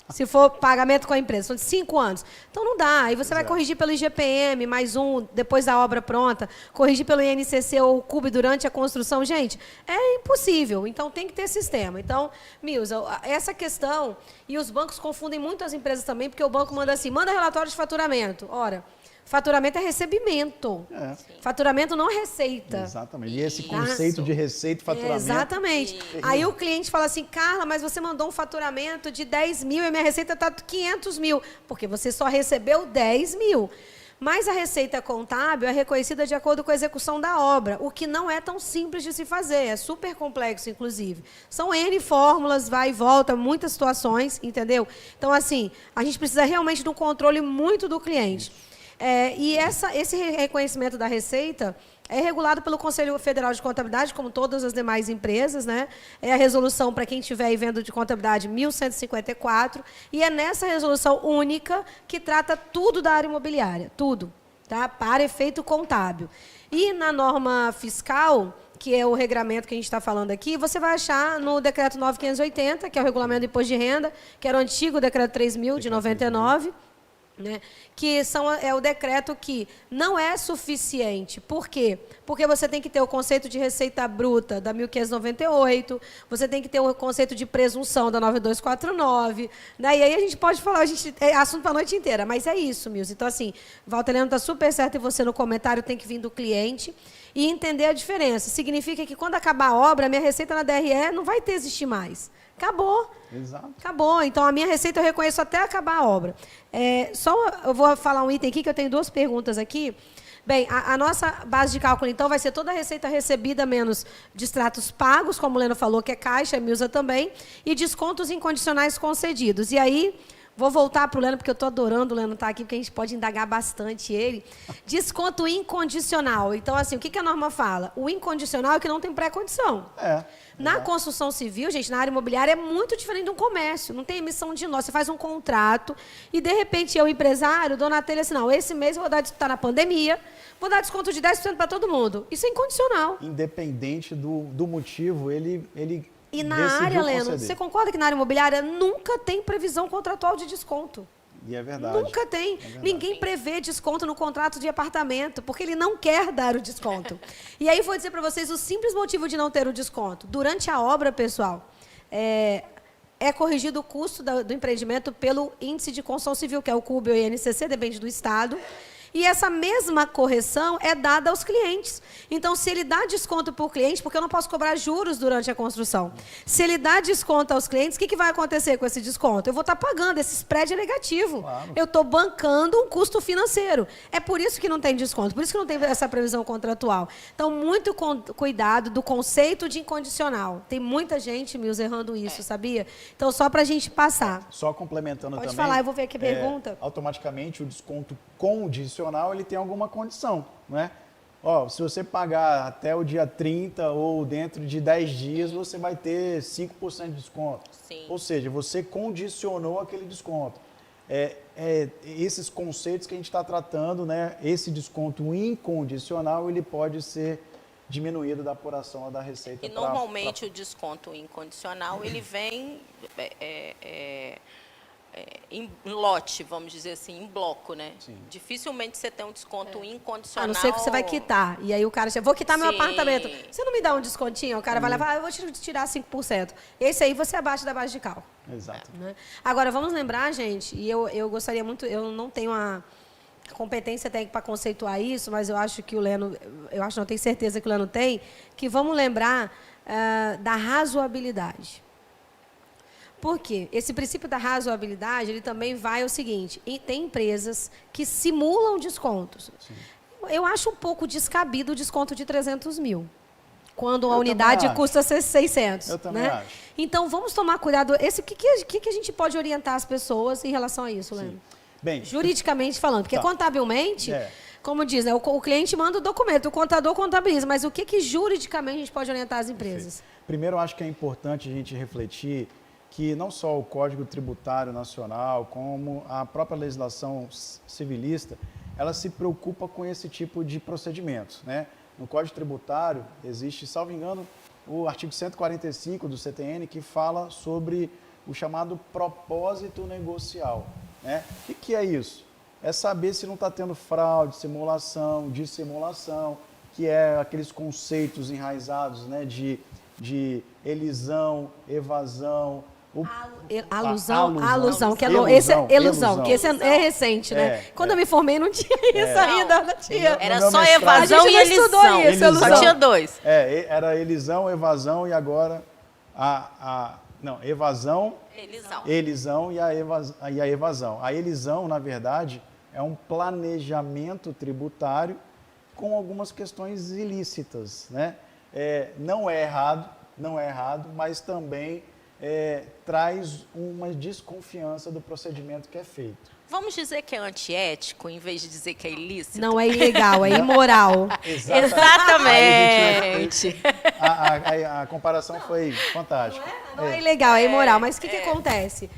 Se for pagamento com a empresa, são de 5 anos. Então, não dá. Aí você vai corrigir pelo IGPM, mais um, depois da obra pronta, corrigir pelo INCC ou o CUB durante a construção. Gente, é impossível. Então, tem que ter sistema. Então, Milza, essa questão, e os bancos confundem muito as empresas também, porque o banco manda assim, manda relatório de faturamento. Ora, faturamento é recebimento. Faturamento não é receita. Exatamente. E esse conceito de receita e faturamento... Exatamente. Aí o cliente fala assim, Carla, mas você mandou um faturamento de 10 mil e a minha receita está 500 mil. Porque você só recebeu 10 mil. Mas a receita contábil é reconhecida de acordo com a execução da obra, o que não é tão simples de se fazer, é super complexo, inclusive. São N fórmulas, vai e volta, muitas situações, entendeu? Então, assim, a gente precisa realmente de um controle muito do cliente. E esse reconhecimento da receita é regulado pelo Conselho Federal de Contabilidade, como todas as demais empresas, né? É a resolução, para quem estiver aí vendo de contabilidade, 1154, e é nessa resolução única que trata tudo da área imobiliária, tudo, tá? Para efeito contábil. E na norma fiscal, que é o regramento que a gente está falando aqui, você vai achar no decreto 9580, que é o regulamento do imposto de renda, que era o antigo decreto 3.000 de 99, né? Que é o decreto que não é suficiente. Por quê? Porque você tem que ter o conceito de receita bruta da 1598, você tem que ter o conceito de presunção da 9249, né? E aí a gente pode falar, é assunto para a noite inteira, mas é isso, Milza. Então, assim, Walter Leno está super certo e você no comentário tem que vir do cliente e entender a diferença. Significa que quando acabar a obra, a minha receita na DRE não vai existir mais. Acabou. Exato. Acabou. Então, a minha receita eu reconheço até acabar a obra. Eu vou falar um item aqui, que eu tenho 2 perguntas aqui. Bem, a nossa base de cálculo, então, vai ser toda a receita recebida menos distratos pagos, como o Leno falou, que é caixa, a Milza também, e descontos incondicionais concedidos. E aí, vou voltar para o Leno, porque eu estou adorando o Leno estar aqui, porque a gente pode indagar bastante ele. Desconto incondicional. Então, assim, o que a norma fala? O incondicional é que não tem pré-condição. Na construção civil, gente, na área imobiliária, é muito diferente de um comércio. Não tem emissão de nota. Você faz um contrato e, de repente, eu, empresário, dou na telha assim, não, esse mês eu vou dar, está na pandemia, vou dar desconto de 10% para todo mundo. Isso é incondicional. Independente do motivo, ele e na área, Leno, você concorda que na área imobiliária nunca tem previsão contratual de desconto? E é verdade. Nunca tem. Ninguém prevê desconto no contrato de apartamento, porque ele não quer dar o desconto. E aí vou dizer para vocês o simples motivo de não ter o desconto. Durante a obra, pessoal, é corrigido o custo do empreendimento pelo índice de construção civil, que é o CUB ou INCC, depende do estado. E essa mesma correção é dada aos clientes. Então, se ele dá desconto para o cliente, porque eu não posso cobrar juros durante a construção. Se ele dá desconto aos clientes, o que vai acontecer com esse desconto? Eu vou estar pagando, esse spread é negativo. Claro. Eu estou bancando um custo financeiro. É por isso que não tem desconto, por isso que não tem essa previsão contratual. Então, muito cuidado do conceito de incondicional. Tem muita gente, Milza, errando isso, sabia? Então, só para a gente passar. Só complementando também. Pode falar, eu vou ver aqui a pergunta. Automaticamente, o desconto condicional, ele tem alguma condição, não é? ó, se você pagar até o dia 30 ou dentro de 10 dias, você vai ter 5% de desconto. Sim. Ou seja, você condicionou aquele desconto. Esses conceitos que a gente está tratando, né? Esse desconto incondicional, ele pode ser diminuído da apuração da receita. E normalmente o desconto incondicional, ele vem em lote, vamos dizer assim, em bloco, né? Sim. Dificilmente você tem um desconto incondicional. A não ser que você vai quitar. E aí o cara, vou quitar meu Sim. apartamento. Você não me dá um descontinho? O cara vai levar, eu vou te tirar 5%. Esse aí você abaixa da base de cálculo. Exato. Né? Agora, vamos lembrar, gente, e eu gostaria muito, eu não tenho a competência técnica para conceituar isso, mas eu acho que o Leno, não tenho certeza que o Leno tem, que vamos lembrar da razoabilidade. Por quê? Esse princípio da razoabilidade, ele também vai ao seguinte, tem empresas que simulam descontos. Sim. Eu acho um pouco descabido o desconto de 300 mil. Quando a unidade custa 600. Eu também acho. Então, vamos tomar cuidado. O que a gente pode orientar as pessoas em relação a isso, Leno? Bem, juridicamente falando. Porque contabilmente, como diz, né, o cliente manda o documento, o contador contabiliza. Mas o que juridicamente a gente pode orientar as empresas? Perfeito. Primeiro, eu acho que é importante a gente refletir que não só o Código Tributário Nacional, como a própria legislação civilista, ela se preocupa com esse tipo de procedimentos, né? No Código Tributário existe, salvo engano, o artigo 145 do CTN que fala sobre o chamado propósito negocial, né? O que é isso? É saber se não está tendo fraude, simulação, dissimulação, que é aqueles conceitos enraizados, né, de elisão, evasão, alusão, que é ilusão, que esse é recente, né? Quando eu me formei não tinha isso ainda, não tinha. Era só evasão e elisão. Só tinha dois. Era elisão, evasão e agora evasão, elisão e a evasão. A elisão, na verdade, é um planejamento tributário com algumas questões ilícitas, né? Não é errado, mas também traz uma desconfiança do procedimento que é feito. Vamos dizer que é antiético, em vez de dizer que é ilícito? Não é ilegal, é imoral. Exatamente. A comparação foi fantástica. Não é ilegal, é imoral. Mas o que acontece?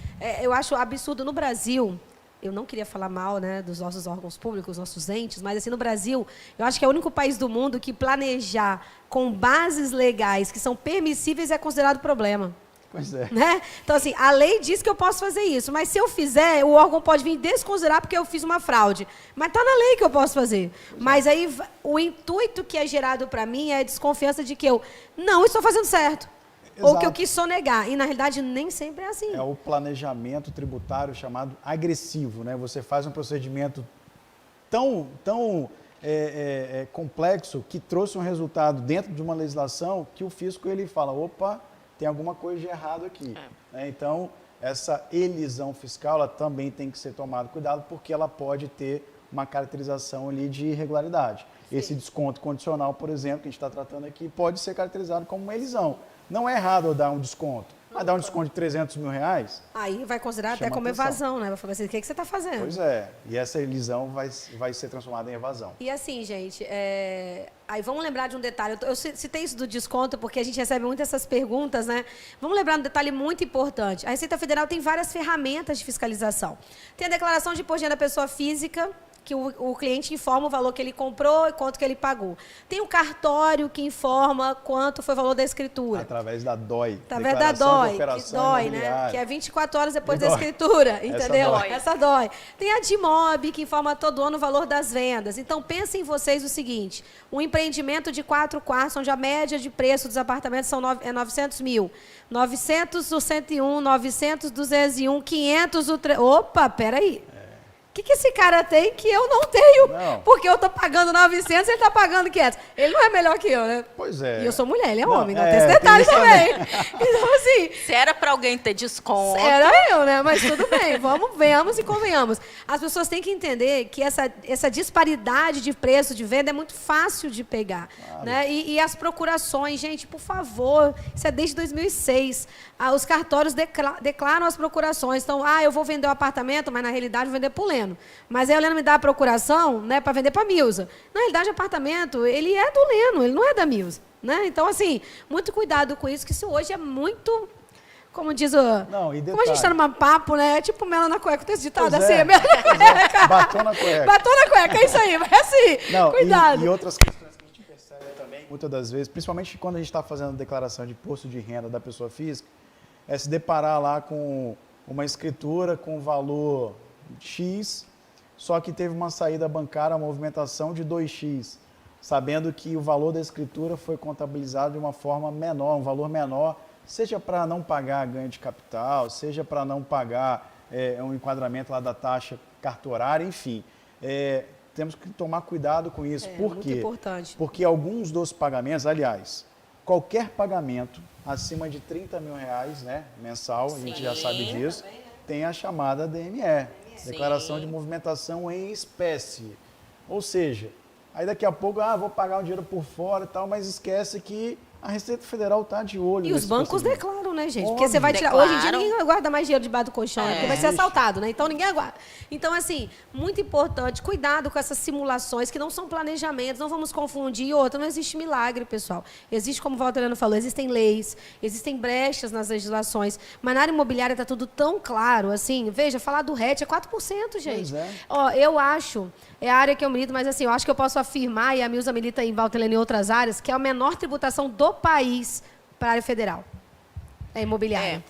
Eu acho absurdo no Brasil. Eu não queria falar mal, né, dos nossos órgãos públicos, nossos entes, mas assim, no Brasil, eu acho que é o único país do mundo que planejar com bases legais que são permissíveis é considerado problema. Pois é. Né? Então, assim, a lei diz que eu posso fazer isso, mas se eu fizer, o órgão pode vir desconsiderar porque eu fiz uma fraude. Mas está na lei que eu posso fazer. Mas aí, o intuito que é gerado para mim é a desconfiança de que eu não estou fazendo certo. Exato. Ou que eu quis sonegar. E, na realidade, nem sempre é assim. É o planejamento tributário chamado agressivo, né? Você faz um procedimento tão complexo que trouxe um resultado dentro de uma legislação que o fisco ele fala, opa, tem alguma coisa de errado aqui. Então, essa elisão fiscal ela também tem que ser tomada cuidado porque ela pode ter uma caracterização ali de irregularidade. Sim. Esse desconto condicional, por exemplo, que a gente está tratando aqui, pode ser caracterizado como uma elisão. Não é errado eu dar um desconto. Vai dar um desconto de 300 mil reais? Aí vai considerar até como evasão, né? Vai falar assim, o que você está fazendo? Pois é. E essa elisão vai ser transformada em evasão. E assim, gente, aí vamos lembrar de um detalhe. Eu citei isso do desconto porque a gente recebe muitas essas perguntas, né? Vamos lembrar de um detalhe muito importante. A Receita Federal tem várias ferramentas de fiscalização. Tem a declaração de imposto de renda da pessoa física, que o cliente informa o valor que ele comprou e quanto que ele pagou. Tem o cartório que informa quanto foi o valor da escritura. Através da DOI. Através da DOI, que dói, né? Que é 24 horas depois da escritura, entendeu? Essa dói. Tem a DIMOB, que informa todo ano o valor das vendas. Então, pensem vocês o seguinte, um empreendimento de 4 quartos, onde a média de preço dos apartamentos é 900 mil. 900 o 101, 900 201, 500 o... Opa, peraí. O que esse cara tem que eu não tenho? Não. Porque eu estou pagando 900 e ele está pagando 500. Ele não é melhor que eu, né? Pois é. E eu sou mulher, ele é homem, não tem esse detalhe também. Então, assim... Se era para alguém ter desconto... Era eu, né? Mas tudo bem, venhamos e convenhamos. As pessoas têm que entender que essa disparidade de preço de venda é muito fácil de pegar. Claro. Né? E as procurações, gente, por favor, isso é desde 2006. Os cartórios declaram as procurações. Então, eu vou vender o apartamento, mas na realidade vou vender por Leno. Leno. Mas aí o Leno me dá a procuração, né, para vender para a Milza. Na realidade, o apartamento, ele é do Leno, ele não é da Milza. Né? Então, assim, muito cuidado com isso, que isso hoje é muito... Como diz o... Não, e como a gente está num papo, né? É tipo mela na cueca, tem esse ditado Pois assim, é, mela na cueca. Batom na cueca. Batom na cueca, é isso aí, vai assim. Não, cuidado. E outras questões que a gente percebe também, muitas das vezes, principalmente quando a gente está fazendo declaração de imposto de renda da pessoa física, é se deparar lá com uma escritura com valor X, só que teve uma saída bancária, uma movimentação de 2x, sabendo que o valor da escritura foi contabilizado de uma forma menor, um valor menor, seja para não pagar ganho de capital, seja para não pagar um enquadramento lá da taxa cartorária, enfim. Temos que tomar cuidado com isso. Por quê? Muito importante. Porque alguns dos pagamentos, aliás, qualquer pagamento acima de R$30 mil, né, mensal, a gente já sabe disso, tem a chamada DME, Declaração de Movimentação em Espécie. Ou seja, aí daqui a pouco, vou pagar um dinheiro por fora e tal, mas esquece que a Receita Federal está de olho. E os bancos declaram, né, gente? Porque Óbvio. você vai tirar. Hoje em dia ninguém guarda mais dinheiro debaixo do colchão, né? Porque vai ser Existe. assaltado, né? Então ninguém aguarda. Então, assim, muito importante, cuidado com essas simulações que não são planejamentos, não vamos confundir. E outra, não existe milagre, pessoal. Existe, como o Valteriano falou, existem leis, existem brechas nas legislações. Mas na área imobiliária está tudo tão claro, assim. Veja, falar do RET é 4%, gente. Pois é. Ó, eu acho, é a área que eu milito, mas assim, eu acho que eu posso afirmar, e a Milza milita em Valteriano e outras áreas, que é a menor tributação do país para a área federal. É imobiliária.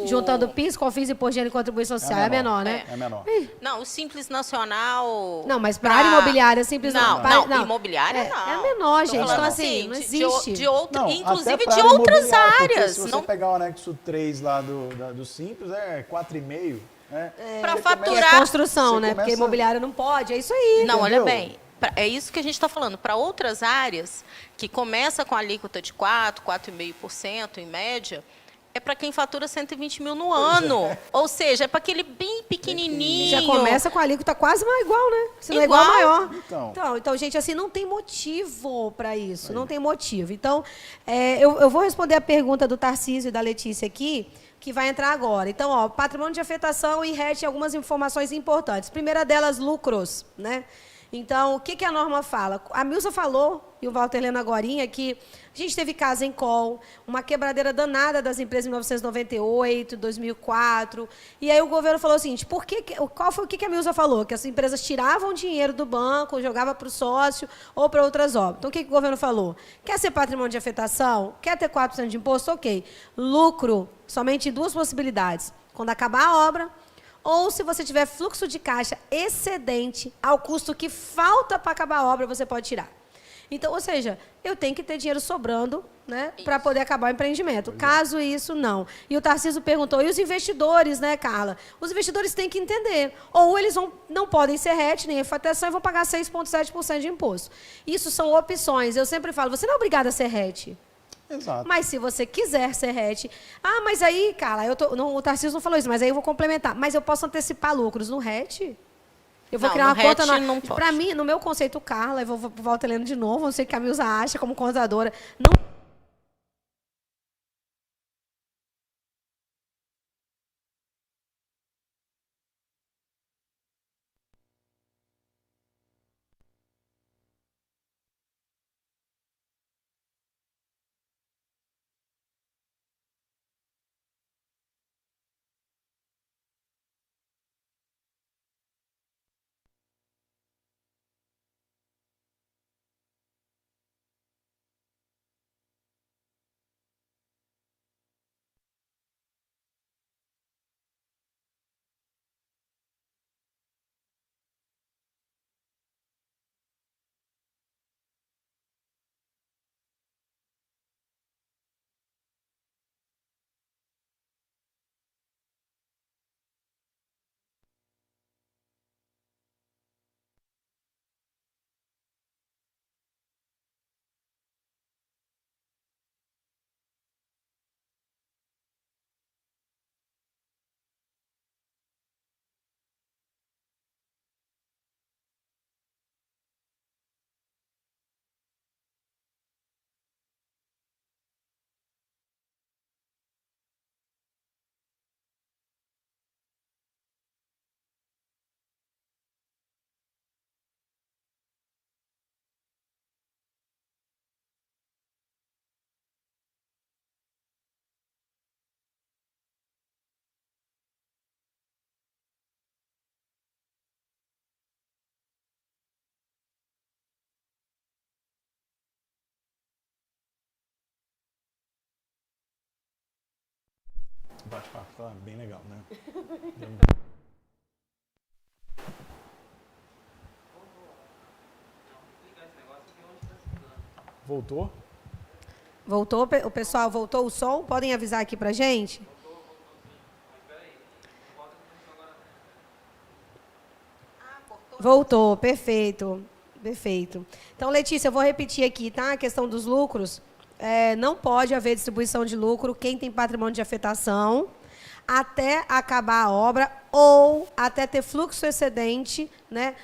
Juntando PIS, COFINS, Imposto de Renda e Contribuição Social. É menor, né? É menor. Não, o Simples Nacional... Não, mas para a área imobiliária, simples não, imobiliária não. É menor, gente. Falando Então, assim, não existe. Inclusive de outras áreas. Se você pegar o anexo 3 lá do Simples, é 4,5. Para Que faturar... é construção, né? Porque imobiliária não pode, é isso aí. Não, Entendeu? olha bem. É isso que a gente está falando. Para outras áreas, que começa com a alíquota de 4,5% em média, é para quem fatura 120 mil no ano. Ou seja, é para aquele bem pequenininho. Já começa com a alíquota quase igual, né? Se não é igual, maior. Então, gente, assim, não tem motivo para isso. Não tem motivo. Então, eu vou responder a pergunta do Tarcísio e da Letícia aqui, que vai entrar agora. Então, ó, patrimônio de afetação e RET, algumas informações importantes. Primeira delas, lucros, né? Então, o que a norma fala? A Milza falou, e o Walter Leno agorinha, que a gente teve casa em call, uma quebradeira danada das empresas em 1998, 2004, e aí o governo falou o seguinte, o que a Milza falou? Que as empresas tiravam dinheiro do banco, jogavam para o sócio ou para outras obras. Então, o que o governo falou? Quer ser patrimônio de afetação? Quer ter 4% de imposto? Ok. Lucro, somente em duas possibilidades. Quando acabar a obra, ou se você tiver fluxo de caixa excedente ao custo que falta para acabar a obra, você pode tirar. Então, ou seja, eu tenho que ter dinheiro sobrando, né, para poder acabar o empreendimento. Caso isso, não. E o Tarcísio perguntou, e os investidores, né, Carla? Os investidores têm que entender. Ou eles não podem ser RET, nem afetação, e vão pagar 6,7% de imposto. Isso são opções. Eu sempre falo, você não é obrigado a ser RET. Exato. Mas se você quiser ser RET... mas aí, Carla, o Tarcísio não falou isso, mas aí eu vou complementar. Mas eu posso antecipar lucros no RET? Eu vou criar uma conta... Para mim, no meu conceito, Carla, eu vou voltar lendo de novo, não sei o que a Milza acha como contadora, não bate-papo tá bem legal, né? Voltou? Voltou, o pessoal, voltou o som? Podem avisar aqui pra gente? Voltou, perfeito. Perfeito. Então, Letícia, eu vou repetir aqui, tá? A questão dos lucros. Não pode haver distribuição de lucro quem tem patrimônio de afetação até acabar a obra ou até ter fluxo excedente, né,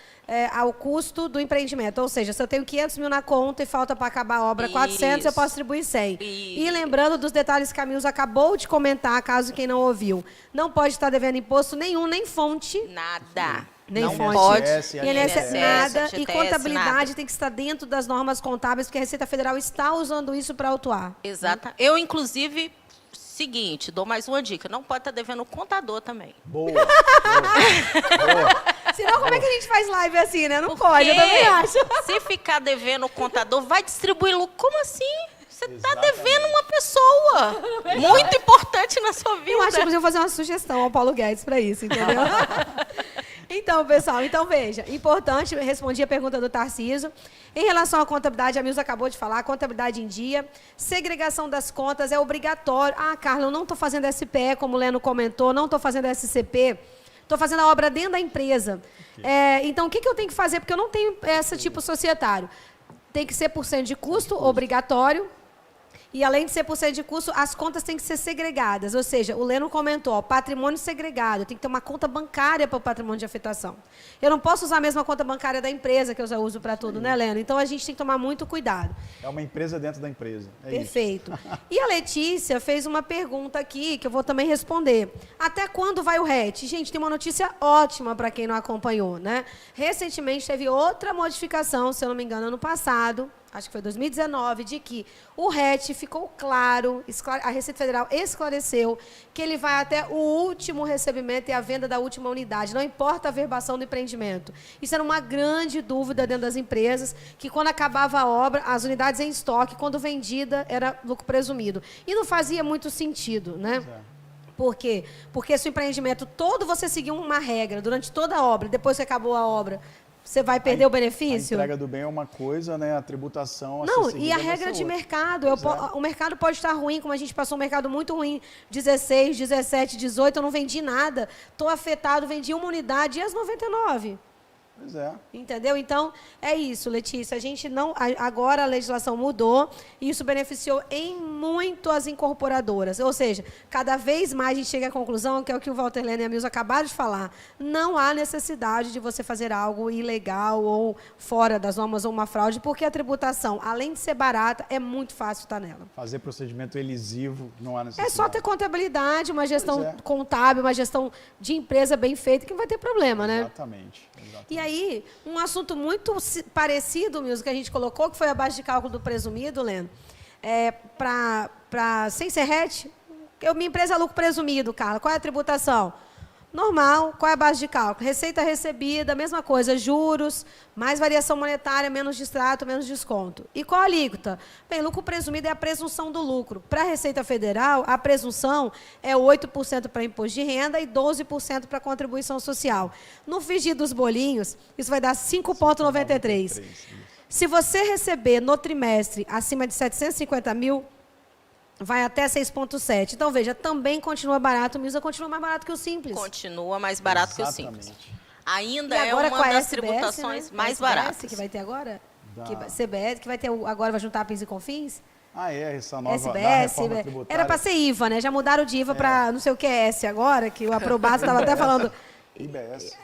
ao custo do empreendimento. Ou seja, se eu tenho 500 mil na conta e falta para acabar a obra 400, eu posso distribuir 100. E lembrando dos detalhes que a Milza acabou de comentar, caso quem não ouviu. Não pode estar devendo imposto nenhum, nem fonte. Nada. Nem não fonte. pode. INSS, nada. FGTS, E contabilidade nada. tem que estar dentro das normas contábeis, porque a Receita Federal está usando isso para autuar. Exato. Eu, inclusive, seguinte, dou mais uma dica. Não pode estar devendo o contador também. Boa. Boa. Senão, como é que a gente faz live assim, né? Não pode, eu também acho. Se ficar devendo o contador, vai distribuir lucro. Como assim? Você está Exatamente. devendo uma pessoa muito importante na sua vida. Eu acho que eu vou fazer uma sugestão ao Paulo Guedes para isso, entendeu? Então, pessoal, veja, importante, eu respondi a pergunta do Tarcísio. Em relação à contabilidade, a Milza acabou de falar, contabilidade em dia, segregação das contas é obrigatório. Ah, Carla, eu não estou fazendo SPE, como o Leno comentou, não estou fazendo SCP, estou fazendo a obra dentro da empresa. Então, o que eu tenho que fazer? Porque eu não tenho esse tipo societário. Tem que ser por cento de custo, obrigatório. E, além de ser por cento de custo, as contas têm que ser segregadas. Ou seja, o Leno comentou, ó, patrimônio segregado. Tem que ter uma conta bancária para o patrimônio de afetação. Eu não posso usar a mesma conta bancária da empresa, que eu já uso para tudo, né, Leno? Então, a gente tem que tomar muito cuidado. É uma empresa dentro da empresa. Perfeito. E a Letícia fez uma pergunta aqui, que eu vou também responder. Até quando vai o RET? Gente, tem uma notícia ótima para quem não acompanhou, né? Recentemente teve outra modificação, se eu não me engano, ano passado, acho que foi 2019, de que o RET ficou claro, a Receita Federal esclareceu que ele vai até o último recebimento e a venda da última unidade, não importa a verbação do empreendimento. Isso era uma grande dúvida dentro das empresas, que quando acabava a obra, as unidades em estoque, quando vendida, era lucro presumido. E não fazia muito sentido, né? Por quê? Porque se o empreendimento todo você seguiu uma regra durante toda a obra, depois que acabou a obra, você vai perder o benefício? A entrega do bem é uma coisa, né? A tributação... Não, e a regra de mercado. O mercado pode estar ruim, como a gente passou um mercado muito ruim, 16, 17, 18, eu não vendi nada. Estou afetado, vendi uma unidade e as 99. Pois é. Entendeu? Então, é isso, Letícia. A gente não... Agora a legislação mudou e isso beneficiou em muito as incorporadoras. Ou seja, cada vez mais a gente chega à conclusão, que é o que o Walter Leno e a Milza acabaram de falar, não há necessidade de você fazer algo ilegal ou fora das normas ou uma fraude, porque a tributação, além de ser barata, é muito fácil estar nela. Fazer procedimento elisivo, não há necessidade. É só ter contabilidade, uma gestão contábil, uma gestão de empresa bem feita, que não vai ter problema, né? Exatamente. E aí, um assunto muito parecido, Milza, que a gente colocou, que foi a base de cálculo do presumido, Leno, sem ser RET, minha empresa é lucro presumido, Carla. Qual é a tributação? Normal. Qual é a base de cálculo? Receita recebida, mesma coisa, juros, mais variação monetária, menos distrato, menos desconto. E qual a alíquota? Bem, lucro presumido é a presunção do lucro. Para a Receita Federal, a presunção é 8% para imposto de renda e 12% para contribuição social. No frigir dos bolinhos, isso vai dar 5,93. Se você receber no trimestre acima de 750 mil, vai até 6,7. Então, veja, também continua barato. O Milza continua mais barato que o Simples. Continua mais barato que o Simples. Ainda e agora, é uma das SBS, tributações, né? mais SBS, baratas. que vai ter agora? CBS, que vai ter agora vai juntar PIS e COFINS? Essa nova SBS, reforma tributária. era para ser IVA, né? Já mudaram de IVA para não sei o que é S agora, que o Aprobato estava até falando... IBS.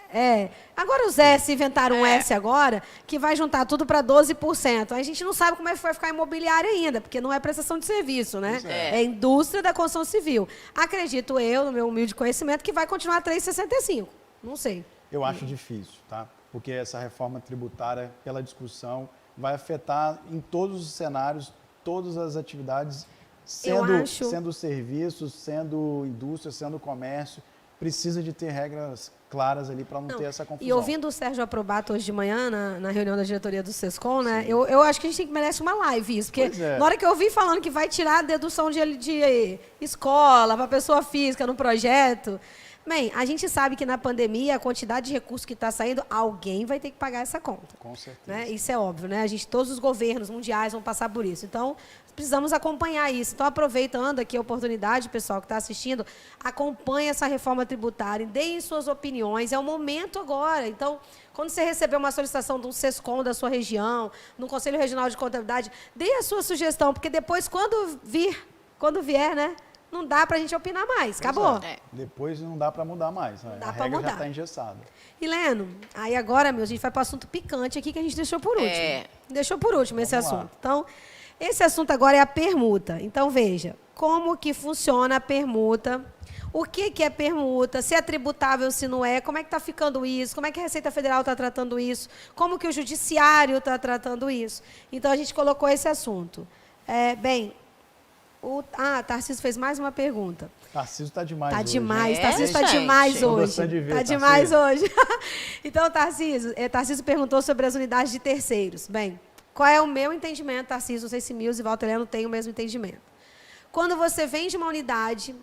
Agora os S inventaram um S agora, que vai juntar tudo para 12%. A gente não sabe como é que vai ficar imobiliária ainda, porque não é prestação de serviço, né? É indústria da construção civil. Acredito eu, no meu humilde conhecimento, que vai continuar 3,65. Não sei. Eu acho difícil, tá? Porque essa reforma tributária, pela discussão, vai afetar em todos os cenários, todas as atividades, sendo serviços, sendo indústria, sendo comércio, precisa de ter regras claras ali para não ter essa confusão. E ouvindo o Sérgio Aprobato hoje de manhã, na reunião da diretoria do SESCOM, né, eu acho que a gente merece uma live isso, porque na hora que eu ouvi falando que vai tirar a dedução de escola para pessoa física no projeto, bem, a gente sabe que na pandemia, a quantidade de recursos que está saindo, alguém vai ter que pagar essa conta. Com certeza. Né? Isso é óbvio, né? Todos os governos mundiais vão passar por isso. Então, precisamos acompanhar isso. Então, aproveitando aqui a oportunidade, pessoal que está assistindo, acompanhe essa reforma tributária, deem suas opiniões, é o momento agora. Então, quando você receber uma solicitação de um SESCOM da sua região, no Conselho Regional de Contabilidade, dê a sua sugestão, porque depois, quando vier, né? Não dá para a gente opinar mais. Acabou. Depois não dá para mudar mais. Não dá a para regra mudar. já está engessada. E, Leno, aí agora, a gente vai para o assunto picante aqui que a gente deixou por último. Deixou por último esse assunto. Então, esse assunto agora é a permuta. Então, veja, como que funciona a permuta, o que é permuta, se é tributável, se não é, como é que está ficando isso, como é que a Receita Federal está tratando isso, como que o Judiciário está tratando isso. Então, a gente colocou esse assunto. Tarcísio fez mais uma pergunta. Tarcísio está demais hoje. Está demais. Tarcísio está demais hoje. Está demais hoje. Então, Tarcísio perguntou sobre as unidades de terceiros. Bem, qual é o meu entendimento, Tarcísio? Não sei se Mills e Walter Leno têm o mesmo entendimento. Quando você vende uma unidade,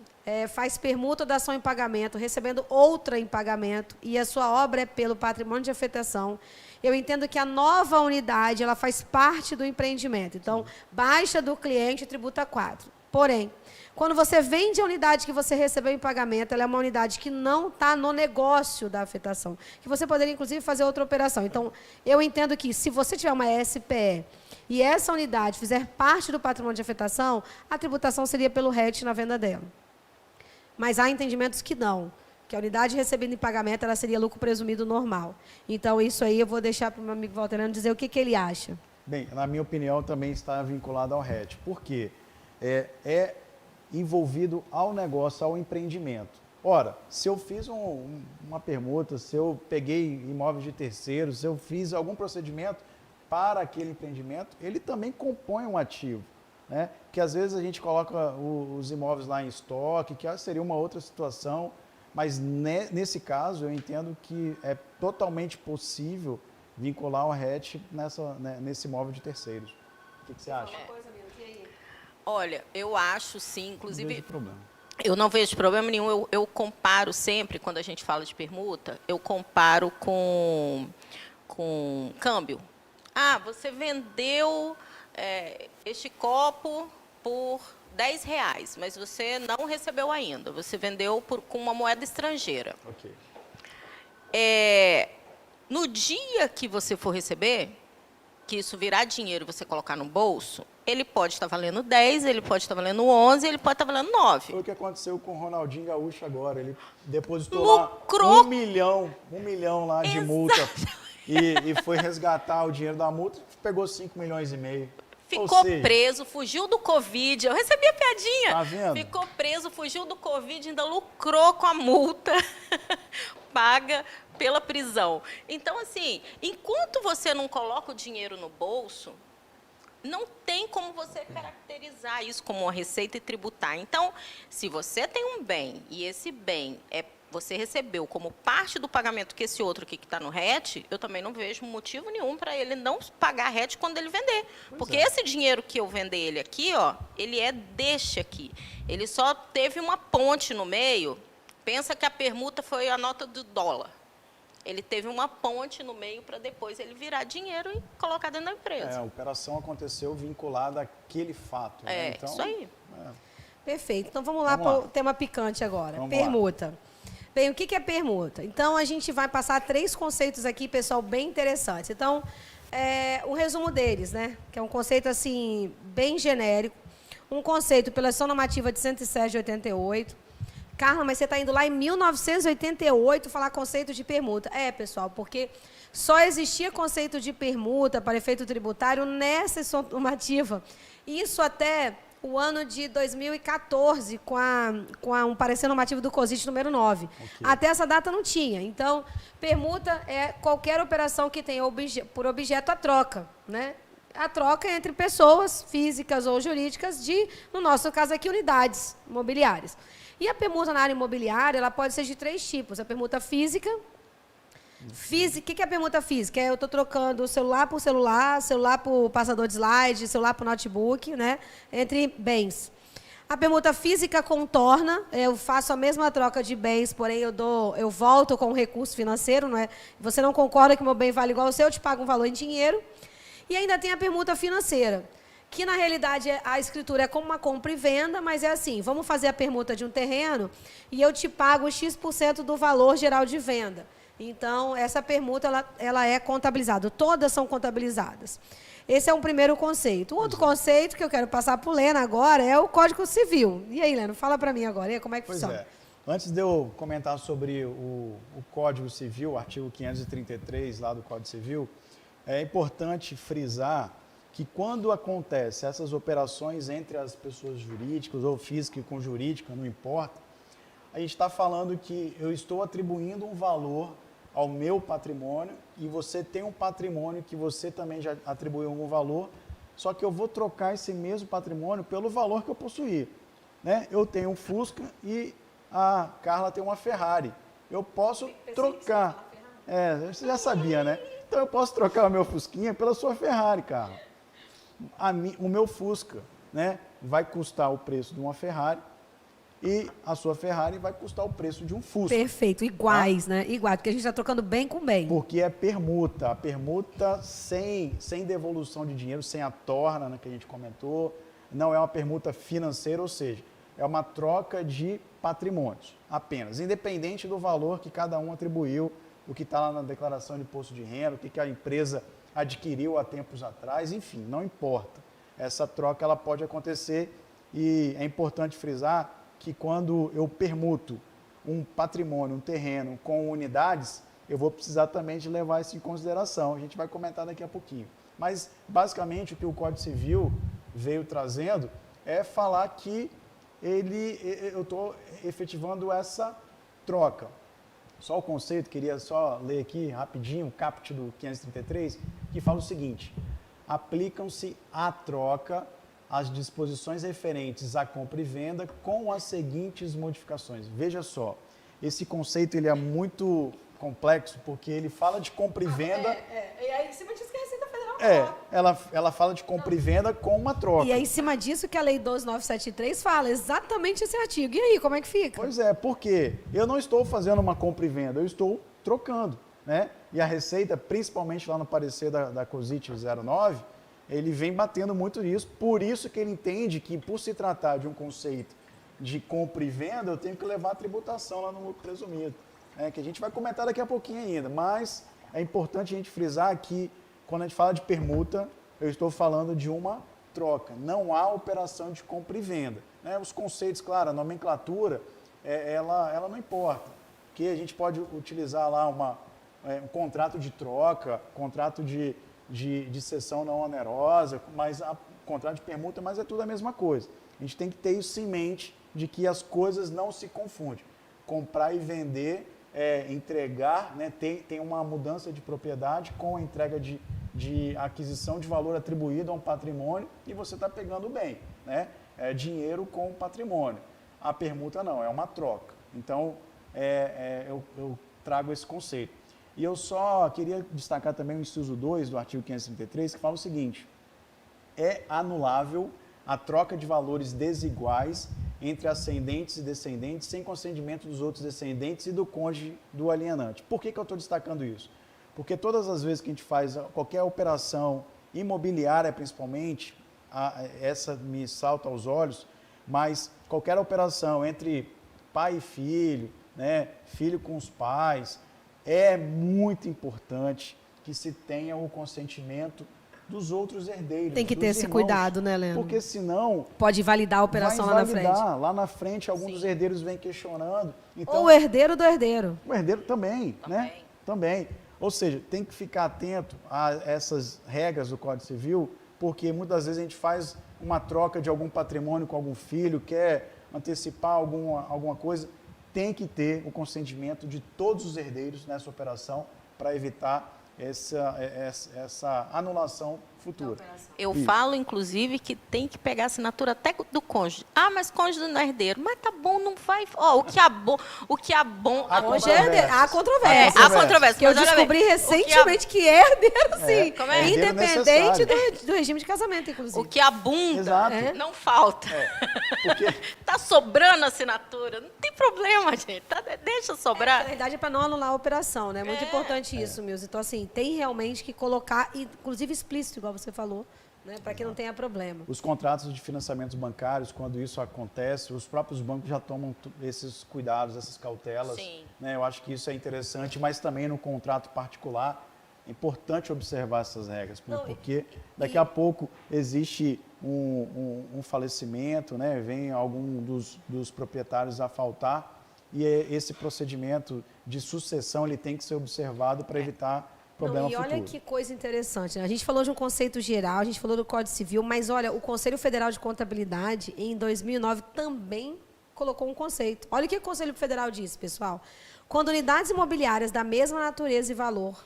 faz permuta ou dação em pagamento, recebendo outra em pagamento, e a sua obra é pelo patrimônio de afetação, eu entendo que a nova unidade ela faz parte do empreendimento. Então, baixa do cliente, tributa 4. Porém, quando você vende a unidade que você recebeu em pagamento, ela é uma unidade que não está no negócio da afetação, que você poderia, inclusive, fazer outra operação. Então, eu entendo que, se você tiver uma SPE e essa unidade fizer parte do patrimônio de afetação, a tributação seria pelo RET na venda dela. Mas há entendimentos que não, que a unidade recebida em pagamento ela seria lucro presumido normal. Então, isso aí eu vou deixar para o meu amigo Walterano dizer o que ele acha. Bem, na minha opinião, também está vinculado ao RET. Por quê? É envolvido ao negócio, ao empreendimento. Ora, se eu fiz uma permuta, se eu peguei imóveis de terceiros, se eu fiz algum procedimento para aquele empreendimento, ele também compõe um ativo. Né? Que às vezes a gente coloca os imóveis lá em estoque, que seria uma outra situação, mas nesse caso eu entendo que é totalmente possível vincular o RET nesse imóvel de terceiros. O que você acha? Olha, eu acho sim, inclusive... Não vejo problema. Eu não vejo problema nenhum, eu comparo sempre, quando a gente fala de permuta, eu comparo com câmbio. Você vendeu este copo por R$10, mas você não recebeu ainda. Você vendeu com uma moeda estrangeira. Ok. No dia que você for receber, que isso virar dinheiro e você colocar no bolso, ele pode estar valendo 10, ele pode estar valendo 11, ele pode estar valendo 9. Foi o que aconteceu com o Ronaldinho Gaúcho agora. Ele depositou Lucrou. lá um milhão lá de multa e foi resgatar o dinheiro da multa, pegou 5,5 milhões. Ficou preso, fugiu do Covid. Eu recebi a piadinha. Tá vendo? Ficou preso, fugiu do Covid, ainda lucrou com a multa paga pela prisão. Então, assim, enquanto você não coloca o dinheiro no bolso, não tem como você caracterizar isso como uma receita e tributar. Então, se você tem um bem e esse bem você recebeu como parte do pagamento que esse outro aqui que está no RET, eu também não vejo motivo nenhum para ele não pagar RET quando ele vender. Porque esse dinheiro que eu vender ele aqui, ele é deste aqui. Ele só teve uma ponte no meio. Pensa que a permuta foi a nota do dólar. Ele teve uma ponte no meio para depois ele virar dinheiro e colocar dentro da empresa. A operação aconteceu vinculada àquele fato. Né? Então, isso aí. Perfeito. Então, vamos lá para o tema picante agora. Permuta. Bem, o que é permuta? Então, a gente vai passar 3 conceitos aqui, pessoal, bem interessantes. Então, o resumo deles, né? Que é um conceito, assim, bem genérico. Um conceito pela ação normativa de 107 de 88. Carla, mas você está indo lá em 1988 falar conceito de permuta. Pessoal, porque só existia conceito de permuta para efeito tributário nessa ação normativa. Isso até o ano de 2014, com um parecer normativo do COSIT número 9. Okay. Até essa data não tinha. Então, permuta é qualquer operação que tenha por objeto a troca, né? A troca entre pessoas físicas ou jurídicas de, no nosso caso aqui, unidades imobiliárias. E a permuta na área imobiliária, ela pode ser de 3 tipos. A permuta física. O que é a permuta física? Eu estou trocando celular por celular por passador de slide, celular por notebook, né? Entre bens. A permuta física contorna, eu faço a mesma troca de bens, porém eu volto com um recurso financeiro, não é? Você não concorda que meu bem vale igual ao seu, eu te pago um valor em dinheiro. E ainda tem a permuta financeira, que na realidade a escritura é como uma compra e venda, mas é assim, vamos fazer a permuta de um terreno e eu te pago X% do valor geral de venda. Então, essa permuta ela é contabilizada, todas são contabilizadas. Esse é um primeiro conceito. O outro conceito que eu quero passar para o Leno agora é o Código Civil. E aí, Leno, fala para mim agora, como é que funciona? Pois é. Antes de eu comentar sobre o Código Civil, o artigo 533 lá do Código Civil, é importante frisar que quando acontece essas operações entre as pessoas jurídicas ou física com jurídica, não importa, a gente está falando que eu estou atribuindo um valor ao meu patrimônio e você tem um patrimônio que você também já atribuiu algum valor, só que eu vou trocar esse mesmo patrimônio pelo valor que eu possuí. Né? Eu tenho um Fusca e a Carla tem uma Ferrari. Eu posso trocar. Você já sabia, né? Então eu posso trocar o meu Fusquinha pela sua Ferrari, Carla. O meu Fusca, né, vai custar o preço de uma Ferrari e a sua Ferrari vai custar o preço de um Fusca. Perfeito, iguais, né? Iguais, porque a gente está trocando bem com bem. Porque é permuta. A permuta sem devolução de dinheiro, sem a torna, né, que a gente comentou, não é uma permuta financeira, ou seja, é uma troca de patrimônios apenas, independente do valor que cada um atribuiu, o que está lá na declaração de imposto de renda, o que a empresa adquiriu há tempos atrás, enfim, não importa. Essa troca ela pode acontecer e é importante frisar que quando eu permuto um patrimônio, um terreno com unidades, eu vou precisar também de levar isso em consideração. A gente vai comentar daqui a pouquinho. Mas, basicamente, o que o Código Civil veio trazendo é falar que eu estou efetivando essa troca. Só o conceito, queria só ler aqui rapidinho, o caput do 533, que fala o seguinte: aplicam-se à troca as disposições referentes à compra e venda com as seguintes modificações. Veja só, esse conceito ele é muito complexo, porque ele fala de compra e venda... E aí, em cima disso que a Receita Federal ela fala de compra e venda com uma troca. E é em cima disso que a Lei 12.973 fala, exatamente esse artigo. E aí, como é que fica? Pois é, porque eu não estou fazendo uma compra e venda, eu estou trocando, né? E a Receita, principalmente lá no parecer da COSIT 09, ele vem batendo muito nisso, por isso que ele entende que, por se tratar de um conceito de compra e venda, eu tenho que levar a tributação lá no lucro presumido, que a gente vai comentar daqui a pouquinho ainda, mas é importante a gente frisar que, quando a gente fala de permuta, eu estou falando de uma troca, não há operação de compra e venda. Né? Os conceitos, claro, a nomenclatura, ela não importa, porque a gente pode utilizar lá um contrato de troca, contrato de cessão não onerosa, contrato de permuta, mas é tudo a mesma coisa. A gente tem que ter isso em mente, de que as coisas não se confundem. Comprar e vender, entregar, né, tem uma mudança de propriedade com a entrega de aquisição de valor atribuído a um patrimônio e você está pegando bem, né? É dinheiro com patrimônio. A permuta não, é uma troca. Então, eu trago esse conceito. E eu só queria destacar também o inciso 2 do artigo 533, que fala o seguinte: é anulável a troca de valores desiguais entre ascendentes e descendentes sem consentimento dos outros descendentes e do cônjuge do alienante. Por que eu estou destacando isso? Porque todas as vezes que a gente faz qualquer operação imobiliária, principalmente, essa me salta aos olhos, mas qualquer operação entre pai e filho, né, filho com os pais, é muito importante que se tenha o consentimento dos outros herdeiros. Tem que ter esse cuidado, né, Leandro? Porque senão... pode validar a operação lá na frente. Lá na frente, alguns dos herdeiros vêm questionando. Então, ou o herdeiro do herdeiro. O herdeiro também, né? Também. Ou seja, tem que ficar atento a essas regras do Código Civil, porque muitas vezes a gente faz uma troca de algum patrimônio com algum filho, quer antecipar alguma coisa, tem que ter o consentimento de todos os herdeiros nessa operação para evitar essa anulação futura. Eu Isso. falo, inclusive, que tem que pegar a assinatura até do cônjuge. Ah, mas cônjuge não é herdeiro. Mas tá bom, não vai... Ó, o que é bom... Hoje há controvérsia. Há controvérsia. Que eu mas olha bem, descobri recentemente que é herdeiro, sim. como é? Herdeiro Independente necessário. do regime de casamento, inclusive. o que abunda Exato. não falta. Porque Tá sobrando assinatura. Não tem problema, gente. Deixa Na sobrar. verdade, é para não anular a operação, né? Muito importante isso, Mills. Então, assim, tem realmente que colocar, inclusive explícito, igual você falou, né? Para que não tenha problema. os contratos de financiamentos bancários, quando isso acontece, os próprios bancos já tomam esses cuidados, essas cautelas. Sim. Né? Eu acho que isso é interessante, mas também no contrato particular é importante observar essas regras, porque daqui a pouco existe um falecimento, né? Vem algum dos proprietários a faltar e esse procedimento de sucessão ele tem que ser observado para evitar problema E olha futuro. que coisa interessante, né? A gente falou de um conceito geral, a gente falou do Código Civil, mas olha, o Conselho Federal de Contabilidade, em 2009, também colocou um conceito. Olha o que o Conselho Federal disse, pessoal. Quando unidades imobiliárias da mesma natureza e valor,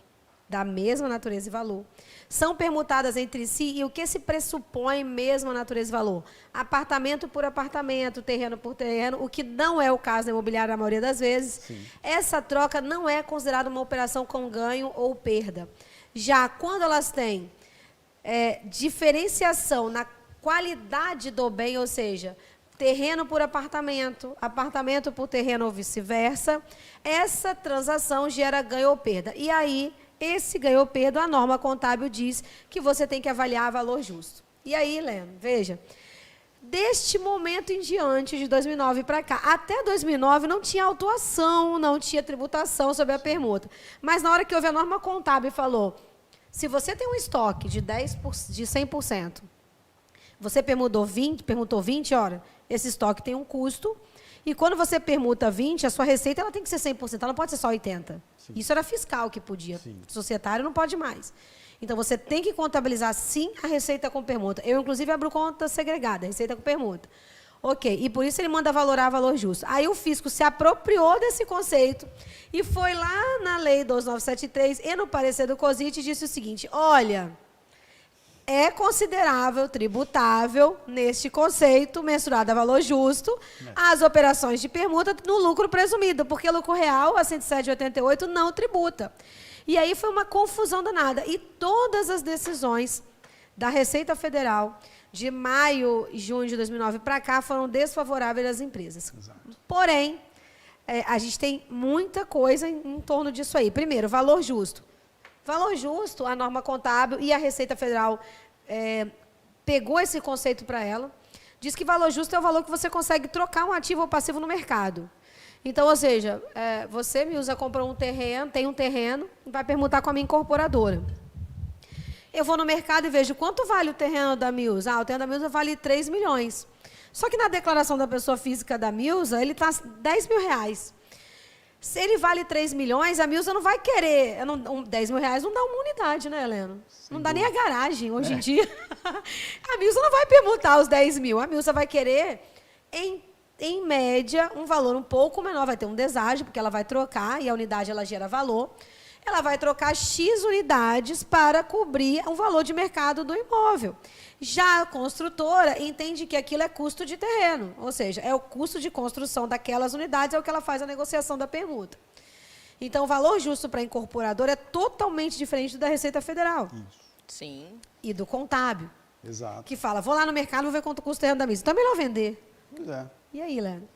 são permutadas entre si, e o que se pressupõe mesma natureza e valor? Apartamento por apartamento, terreno por terreno, o que não é o caso da imobiliária na maioria das vezes. Sim. Essa troca não é considerada uma operação com ganho ou perda. Já quando elas têm diferenciação na qualidade do bem, ou seja, terreno por apartamento, apartamento por terreno ou vice-versa, essa transação gera ganho ou perda. E aí, esse ganho ou perda, a norma contábil diz que você tem que avaliar valor justo. E aí, Leno, veja, deste momento em diante, de 2009 para cá, até 2009 não tinha autuação, não tinha tributação sobre a permuta. Mas na hora que houve a norma contábil falou, se você tem um estoque de 100%, você permutou 20, olha, esse estoque tem um custo, e quando você permuta 20, a sua receita ela tem que ser 100%, ela não pode ser só 80%. Sim. Isso era fiscal que podia, Sim. societário não pode mais. Então, você tem que contabilizar, sim, a receita com permuta. Eu, inclusive, abro conta segregada, receita com permuta. Ok, e por isso ele manda valorar valor justo. Aí o fisco se apropriou desse conceito e foi lá na lei 12973 e no parecer do COSIT disse o seguinte, olha, é considerável, tributável, neste conceito, mensurado a valor justo, as operações de permuta no lucro presumido, porque lucro real, a 107,88, não tributa. E aí foi uma confusão danada. E todas as decisões da Receita Federal, de maio e junho de 2009 para cá, foram desfavoráveis às empresas. Exato. Porém, a gente tem muita coisa em torno disso aí. Primeiro, valor justo. Valor justo, a norma contábil e a Receita Federal pegou esse conceito para ela, diz que valor justo é o valor que você consegue trocar um ativo ou passivo no mercado. Então, ou seja, você, Milza, comprou um terreno, tem um terreno, vai permutar com a minha incorporadora. Eu vou no mercado e vejo quanto vale o terreno da Milza. O terreno da Milza vale 3 milhões. Só que na declaração da pessoa física da Milza, ele está 10 mil reais. Se ele vale 3 milhões, a Milza não vai querer. 10 mil reais não dá uma unidade, né, Helena? Não dá nem a garagem hoje em dia. A Milza não vai permutar os 10 mil. A Milza vai querer, em média, um valor um pouco menor. Vai ter um deságio, porque ela vai trocar, e a unidade ela gera valor. Ela vai trocar X unidades para cobrir o valor de mercado do imóvel. Já a construtora entende que aquilo é custo de terreno, ou seja, é o custo de construção daquelas unidades, é o que ela faz a negociação da permuta. Então, o valor justo para a incorporadora é totalmente diferente da Receita Federal. Isso. Sim. E do contábil, Exato. que fala, vou lá no mercado, vou ver quanto custa o terreno da mesa. Então, é melhor vender. Pois é. E aí, Léo?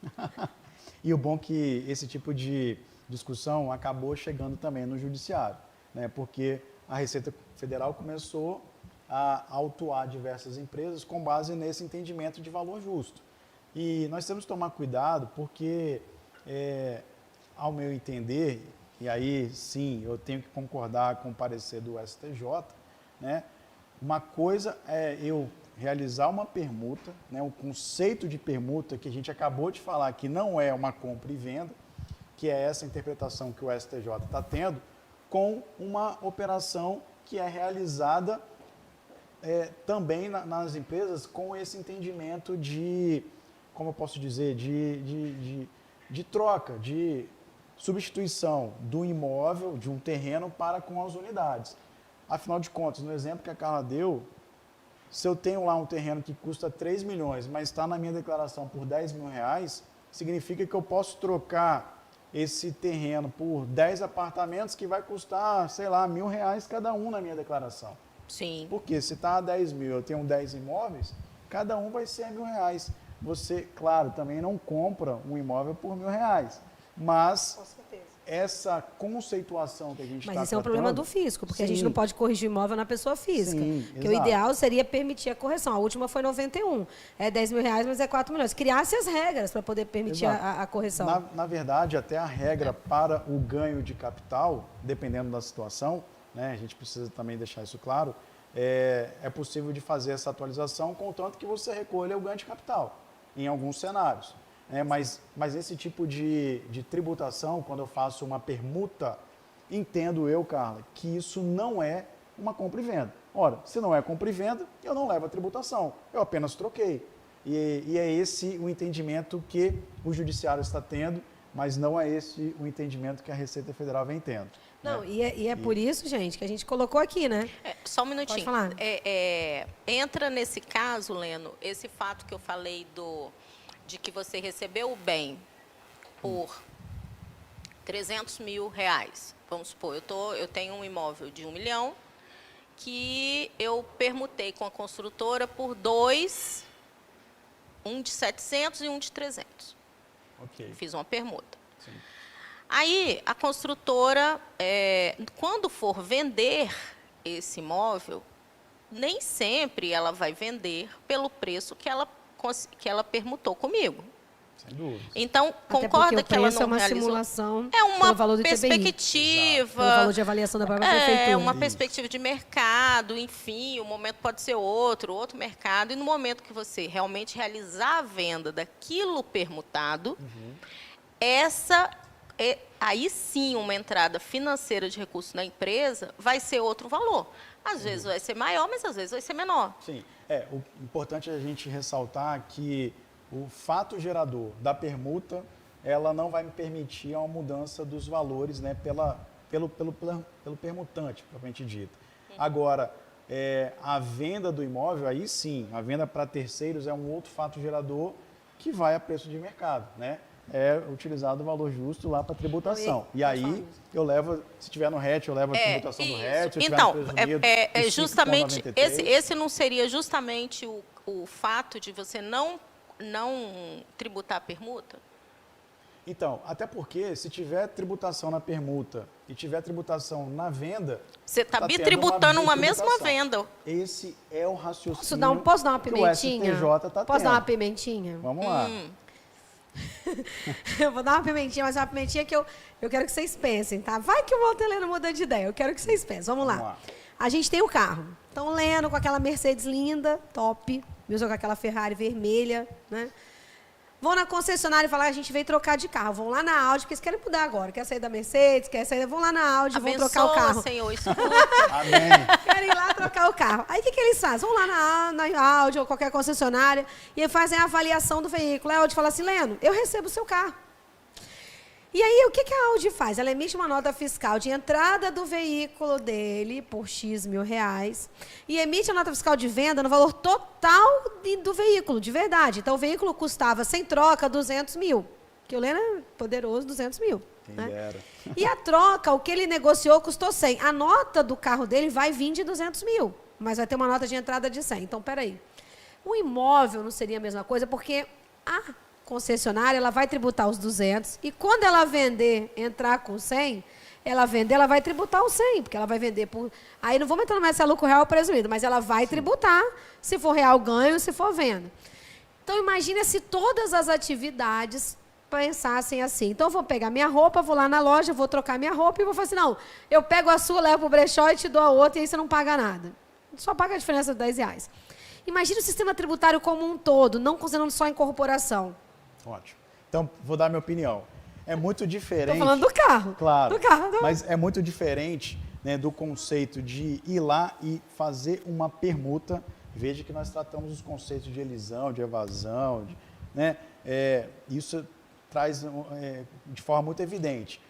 E o bom é que esse tipo de discussão acabou chegando também no judiciário, né? Porque a Receita Federal começou a autuar diversas empresas com base nesse entendimento de valor justo. E nós temos que tomar cuidado porque, ao meu entender, e aí sim eu tenho que concordar com o parecer do STJ, né? Uma coisa é eu realizar uma permuta, né? O conceito de permuta que a gente acabou de falar que não é uma compra e venda, que é essa interpretação que o STJ está tendo, com uma operação que é realizada também nas empresas com esse entendimento de, como eu posso dizer, de troca, de substituição do imóvel, de um terreno, para com as unidades. Afinal de contas, no exemplo que a Carla deu, se eu tenho lá um terreno que custa 3 milhões, mas está na minha declaração por 10 mil reais, significa que eu posso trocar esse terreno por 10 apartamentos que vai custar, sei lá, R$1.000 cada um na minha declaração. Sim. Porque se está a 10 mil, eu tenho 10 imóveis, cada um vai ser R$1.000. Você, claro, também não compra um imóvel por R$1.000, mas Com certeza. essa conceituação que a gente está Mas isso é um problema do fisco, porque a gente não pode corrigir o imóvel na pessoa física. Sim, porque o ideal seria permitir a correção. A última foi 91. É 10 mil reais, mas é 4 milhões. Criasse as regras para poder permitir a correção. Na verdade, até a regra para o ganho de capital, dependendo da situação, né, a gente precisa também deixar isso claro, é possível de fazer essa atualização, contanto que você recolha o ganho de capital, em alguns cenários. Mas esse tipo de tributação, quando eu faço uma permuta, entendo eu, Carla, que isso não é uma compra e venda. Ora, se não é compra e venda, eu não levo a tributação, eu apenas troquei. E é esse o entendimento que o Judiciário está tendo, mas não é esse o entendimento que a Receita Federal vem tendo. Não, e é por isso, gente, que a gente colocou aqui, né? Só um minutinho. Pode falar. Entra nesse caso, Leno, esse fato que eu falei de que você recebeu o bem por 300 mil reais. Vamos supor, eu tenho um imóvel de 1 milhão que eu permutei com a construtora por 2, um de 700 e um de 300. Ok. Fiz uma permuta. Sim. Aí, a construtora, quando for vender esse imóvel, nem sempre ela vai vender pelo preço que ela permutou comigo. Sem dúvida. Então, Até concorda porque que ela o preço não é uma realizou? simulação É uma pelo valor do ITBI, perspectiva. pelo valor de avaliação da própria prefeitura. É uma Isso. perspectiva de mercado, enfim, o momento pode ser outro mercado. E no momento que você realmente realizar a venda daquilo permutado, aí sim uma entrada financeira de recursos na empresa vai ser outro valor. Às vezes vai ser maior, mas às vezes vai ser menor. Sim. O importante é a gente ressaltar que o fato gerador da permuta, ela não vai me permitir uma mudança dos valores, né, pelo permutante, propriamente dito. Agora, a venda do imóvel, aí sim, a venda para terceiros é um outro fato gerador que vai a preço de mercado, né? É utilizado o valor justo lá para tributação. E aí, eu levo, se tiver no RET, eu levo a tributação do RET. Se Então, tiver no preço unido, justamente, 5,93. esse não seria justamente o fato de você não tributar a permuta? Então, até porque se tiver tributação na permuta e tiver tributação na venda... Você está tá tendo bitributando uma mesma bitributação. venda. Esse é o raciocínio Posso dar uma que o pimentinha? STJ está Posso dar tendo. uma pimentinha? Vamos lá. Eu vou dar uma pimentinha, mas é uma pimentinha que eu quero que vocês pensem, tá? Vai que o Walter Leno muda de ideia. Eu quero que vocês pensem. Vamos lá. A gente tem o carro. Então, o Leno com aquela Mercedes linda, top. Wilson com aquela Ferrari vermelha, né? Vão na concessionária e falar que a gente veio trocar de carro. Vão lá na Audi, porque eles querem mudar agora. Quer sair da Mercedes, quer sair... Vão lá na Audi, vão trocar o carro. Senhor, escuta. Amém. Querem ir lá trocar o carro. Aí, o que eles fazem? Vão lá na Audi ou qualquer concessionária e fazem a avaliação do veículo. A Audi fala assim, Leno, eu recebo o seu carro. E aí, o que a Audi faz? Ela emite uma nota fiscal de entrada do veículo dele por X mil reais e emite a nota fiscal de venda no valor total do veículo, de verdade. Então, o veículo custava, sem troca, 200 mil. Que o Leno é poderoso, 200 mil. Quem Né? dera. E a troca, o que ele negociou, custou 100. A nota do carro dele vai vir de 200 mil, mas vai ter uma nota de entrada de 100. Então, peraí. O imóvel não seria a mesma coisa, porque a concessionária, ela vai tributar os 200 e quando ela vender, entrar com 100, ela vai tributar os 100, porque ela vai vender por... Aí não vamos entrar mais se é lucro real ou presumido, mas ela vai tributar, se for real ganho, se for venda. Então, imagine se todas as atividades pensassem assim. Então, eu vou pegar minha roupa, vou lá na loja, vou trocar minha roupa e vou falar assim, não, eu pego a sua, levo para o brechó e te dou a outra e aí você não paga nada. Só paga a diferença de R$10. Imagine o sistema tributário como um todo, não considerando só a incorporação. Ótimo. Então, vou dar minha opinião. É muito diferente... Estou falando do carro. Claro, do carro, mas é muito diferente, né, do conceito de ir lá e fazer uma permuta. Veja que nós tratamos os conceitos de elisão, de evasão, né? Isso traz de forma muito evidente.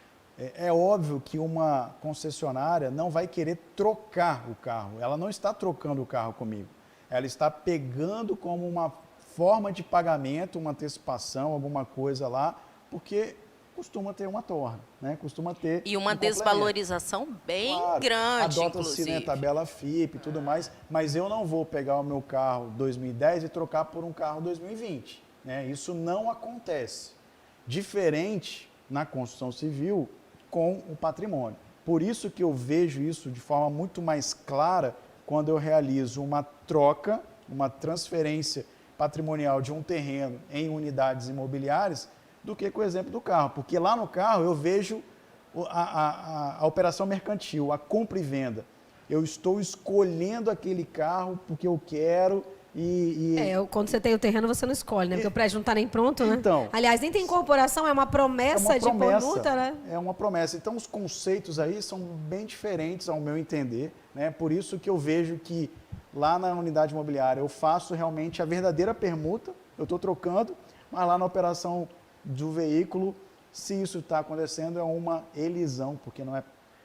É óbvio que uma concessionária não vai querer trocar o carro. Ela não está trocando o carro comigo. Ela está pegando como uma forma de pagamento, uma antecipação, alguma coisa lá, porque costuma ter uma torna, né? Costuma ter E uma um complemento. desvalorização bem grande, Adota-se, né, tabela FIP e tudo mais, mas eu não vou pegar o meu carro 2010 e trocar por um carro 2020. Né? Isso não acontece. Diferente na construção civil com o patrimônio. Por isso que eu vejo isso de forma muito mais clara quando eu realizo uma troca, uma transferência patrimonial de um terreno em unidades imobiliárias, do que com o exemplo do carro. Porque lá no carro eu vejo a operação mercantil, a compra e venda. Eu estou escolhendo aquele carro porque eu quero quando você tem o terreno você não escolhe, né? Porque o prédio não está nem pronto, né? Então, aliás, nem tem incorporação, é uma promessa de permuta, né? É uma promessa. Então, os conceitos aí são bem diferentes, ao meu entender, né? Por isso que eu vejo que lá na unidade imobiliária eu faço realmente a verdadeira permuta, eu estou trocando, mas lá na operação do veículo, se isso está acontecendo, é uma elisão, porque não é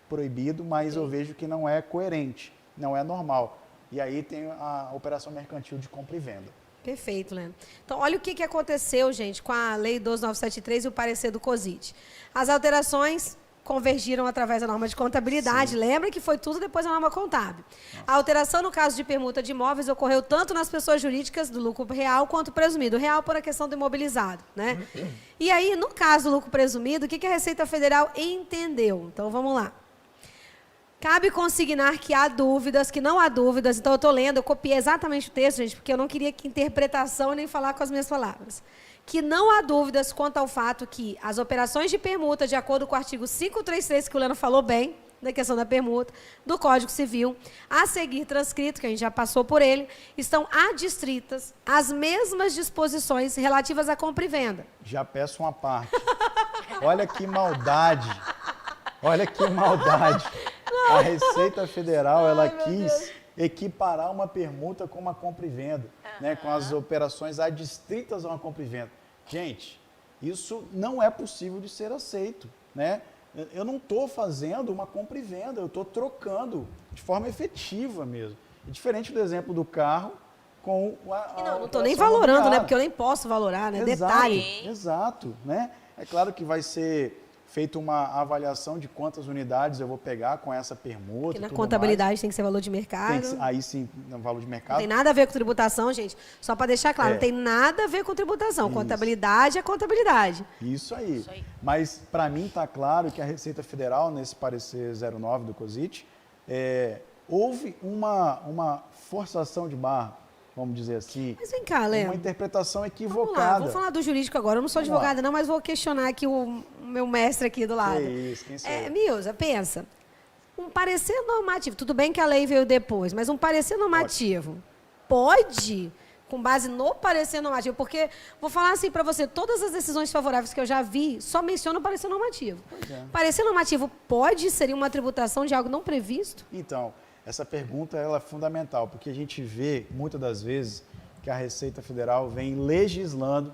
proibido, mas eu vejo que não é coerente, não é normal. E aí tem a operação mercantil de compra e venda. Perfeito, Leandro. Então, olha o que aconteceu, gente, com a Lei 12.973 e o parecer do COSIT. As alterações convergiram através da norma de contabilidade. Sim. Lembra que foi tudo depois da norma contábil. Nossa. A alteração no caso de permuta de imóveis ocorreu tanto nas pessoas jurídicas do lucro real quanto presumido. Real por a questão do imobilizado, né? E aí, no caso do lucro presumido, o que a Receita Federal entendeu? Então, vamos lá. Cabe consignar que há dúvidas, que não há dúvidas. Então, eu estou lendo, eu copiei exatamente o texto, gente, porque eu não queria que interpretação nem falar com as minhas palavras. Que não há dúvidas quanto ao fato que as operações de permuta, de acordo com o artigo 533, que o Leandro falou bem, da questão da permuta, do Código Civil, a seguir transcrito, que a gente já passou por ele, estão adstritas às mesmas disposições relativas à compra e venda. Já peço uma parte. Olha que maldade. Olha que maldade. A Receita Federal, ela quis equiparar uma permuta com uma compra e venda, né, com as operações adstritas a uma compra e venda. Gente, isso não é possível de ser aceito, né? Eu não estou fazendo uma compra e venda, eu estou trocando de forma efetiva mesmo. E diferente do exemplo do carro com não estou nem valorando, né? Porque eu nem posso valorar, né? Exato, detalhe. Exato, né? É claro que vai ser feita uma avaliação de quantas unidades eu vou pegar com essa permuta. Porque na contabilidade tem que ser valor de mercado. Aí sim, no valor de mercado. Não tem nada a ver com tributação, gente. Só para deixar claro, não tem nada a ver com tributação. Isso. Contabilidade é contabilidade. Isso aí. Mas, para mim, está claro que a Receita Federal, nesse parecer 09 do COSIT, houve uma forçação de barra, vamos dizer assim. Mas vem cá, Léo. Uma interpretação equivocada. Vamos lá, vou falar do jurídico agora. Eu não sou advogada, não, mas vou questionar aqui o meu mestre aqui do lado. Que isso, quem sabe? Milza, pensa. Um parecer normativo, tudo bem que a lei veio depois, mas um parecer normativo pode, com base no parecer normativo, porque, vou falar assim para você, todas as decisões favoráveis que eu já vi só mencionam o parecer normativo. Parecer normativo pode ser uma tributação de algo não previsto? Então, essa pergunta ela é fundamental, porque a gente vê, muitas das vezes, que a Receita Federal vem legislando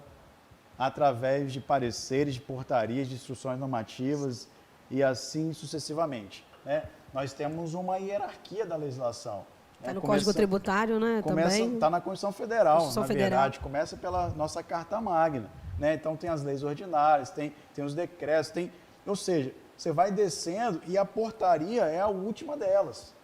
através de pareceres, de portarias, de instruções normativas e assim sucessivamente. Né? Nós temos uma hierarquia da legislação. Está no Código Tributário, né? Também. Está na Constituição Federal, verdade. Começa pela nossa Carta Magna. Né? Então, tem as leis ordinárias, tem os decretos, ou seja, você vai descendo e a portaria é a última delas.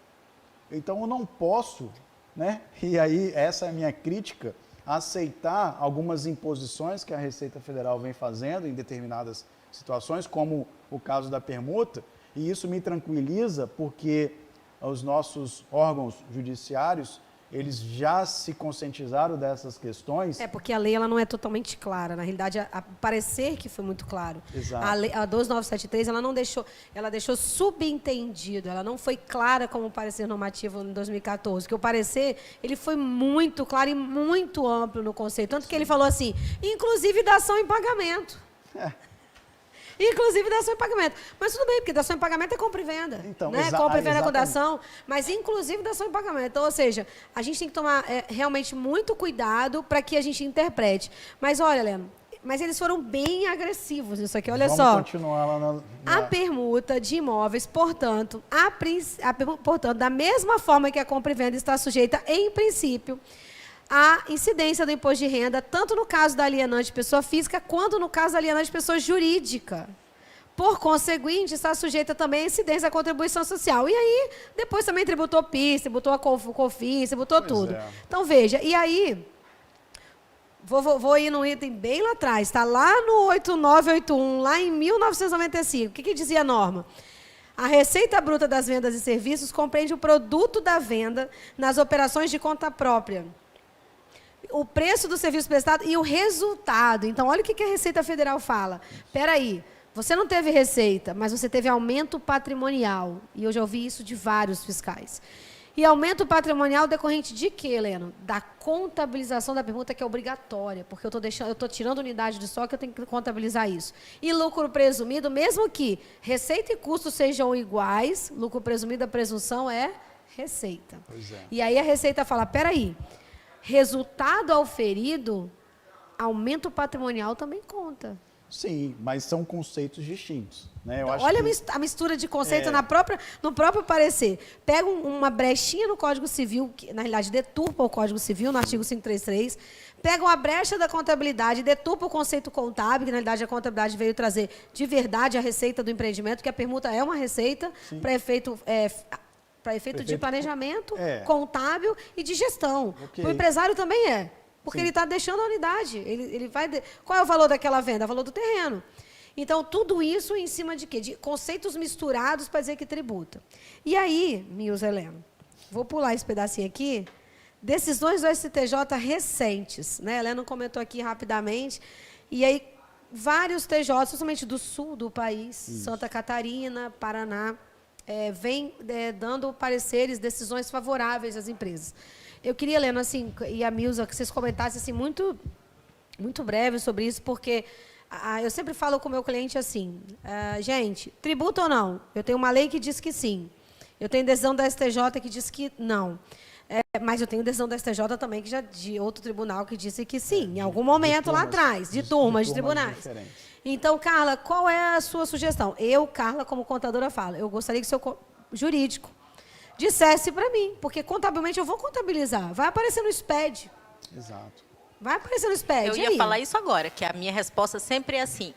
Então, eu não posso, né? E aí, essa é a minha crítica, aceitar algumas imposições que a Receita Federal vem fazendo em determinadas situações, como o caso da permuta, e isso me tranquiliza porque os nossos órgãos judiciários, eles já se conscientizaram dessas questões. Porque a lei ela não é totalmente clara. Na realidade, a parecer que foi muito claro. Exato. A 12973, ela deixou subentendido, ela não foi clara como o parecer normativo em 2014, porque o parecer, ele foi muito claro e muito amplo no conceito, tanto que ele falou assim, inclusive dação em pagamento. Inclusive dação em pagamento. Mas tudo bem, porque dação em pagamento é compra e venda. Então, né? Compra e venda com dação, mas inclusive dação em pagamento. Então, ou seja, a gente tem que tomar realmente muito cuidado para que a gente interprete. Mas olha, Leandro, Mas eles foram bem agressivos nisso aqui, olha Vamos só. continuar lá A permuta de imóveis, portanto, portanto, da mesma forma que a compra e venda está sujeita, em princípio, à incidência do imposto de renda, tanto no caso da alienante pessoa física, quanto no caso da alienante pessoa jurídica. Por conseguinte, está sujeita também à incidência da contribuição social. E aí, depois também tributou PIS, tributou a COFINS, tributou tudo. é. Então, veja, e aí... Vou ir num item bem lá atrás, está lá no 8981, lá em 1995. O que dizia a norma? A receita bruta das vendas e serviços compreende o produto da venda nas operações de conta própria, o preço do serviço prestado e o resultado. Então, olha o que a Receita Federal fala. Espera aí, você não teve receita, mas você teve aumento patrimonial. E eu já ouvi isso de vários fiscais. E aumento patrimonial decorrente de quê, Helena? Da contabilização da permuta, que é obrigatória, porque eu estou tirando unidade de estoque, eu tenho que contabilizar isso. E lucro presumido, mesmo que receita e custo sejam iguais, lucro presumido, a presunção é receita. Pois é. E aí a Receita fala, peraí, resultado auferido, aumento patrimonial também conta. Sim, mas são conceitos distintos. Né? Eu acho Olha que... a mistura de conceito no próprio parecer. Pega uma brechinha no Código Civil, que na realidade deturpa o Código Civil, no artigo 533, pega uma brecha da contabilidade, deturpa o conceito contábil, que na realidade a contabilidade veio trazer de verdade a receita do empreendimento, que a permuta é uma receita para efeito de planejamento, contábil e de gestão. Okay. O empresário também é. Porque ele está deixando a unidade. Qual é o valor daquela venda? O valor do terreno. Então, tudo isso em cima de quê? De conceitos misturados para dizer que tributa. E aí, Milza Helena, vou pular esse pedacinho aqui, decisões do STJ recentes. Né? A Helena comentou aqui rapidamente. E aí, vários TJs, principalmente do sul do país, Santa Catarina, Paraná, vem dando pareceres, decisões favoráveis às empresas. Eu queria, Helena, assim, e a Milza, que vocês comentassem assim, muito, muito breve sobre isso, porque eu sempre falo com o meu cliente assim, gente, tributa ou não? Eu tenho uma lei que diz que sim. Eu tenho decisão da STJ que diz que não. Mas eu tenho decisão da STJ também, que já de outro tribunal que disse que sim, em algum momento lá atrás, de turmas de tribunais. Diferentes. Então, Carla, qual é a sua sugestão? Eu, Carla, como contadora, falo, eu gostaria que o seu jurídico dissesse para mim, porque contabilmente eu vou contabilizar. Vai aparecer no SPED. Exato. Vai aparecer no SPED. Eu ia falar isso agora, que a minha resposta sempre é assim,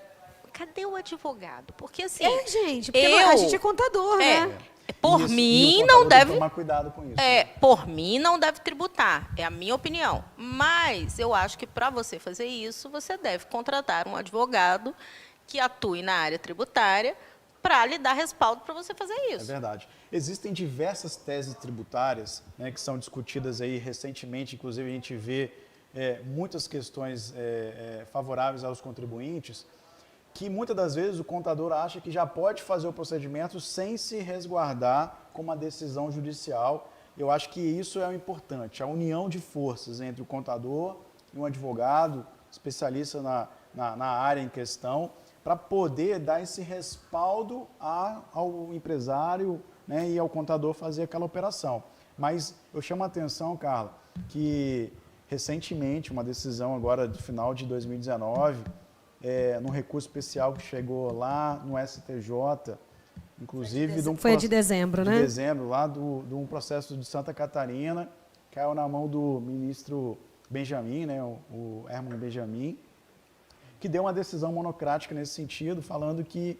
cadê o advogado? Porque assim... gente, porque a gente é contador, né? Por mim, não deve... tomar cuidado com isso. Por mim, não deve tributar. É a minha opinião. Mas eu acho que para você fazer isso, você deve contratar um advogado que atue na área tributária para lhe dar respaldo para você fazer isso. É verdade. Existem diversas teses tributárias, né, que são discutidas aí recentemente, inclusive a gente vê muitas questões favoráveis aos contribuintes, que muitas das vezes o contador acha que já pode fazer o procedimento sem se resguardar com uma decisão judicial. Eu acho que isso é o importante, a união de forças entre o contador e um advogado, especialista na área em questão, para poder dar esse respaldo ao empresário, né, e ao contador fazer aquela operação. Mas eu chamo a atenção, Carla, que recentemente, uma decisão agora do final de 2019, num recurso especial que chegou lá no STJ, inclusive... Foi de dezembro, né? De dezembro, lá de um processo de Santa Catarina, caiu na mão do ministro Benjamin, né, o Herman Benjamin, que deu uma decisão monocrática nesse sentido, falando que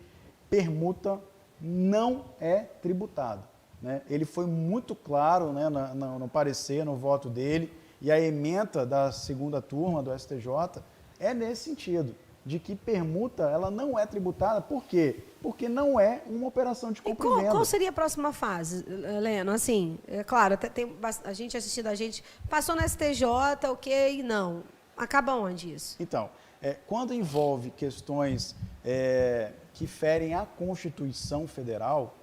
permuta não é tributado. Né? Ele foi muito claro, né, no parecer, no voto dele, e a ementa da segunda turma do STJ é nesse sentido, de que permuta ela não é tributada. Por quê? Porque não é uma operação de compra e venda. Qual seria a próxima fase, Helena? Assim, claro, tem a gente assistindo a gente, passou no STJ, ok, não. Acaba onde isso? Então, quando envolve questões que ferem a Constituição Federal,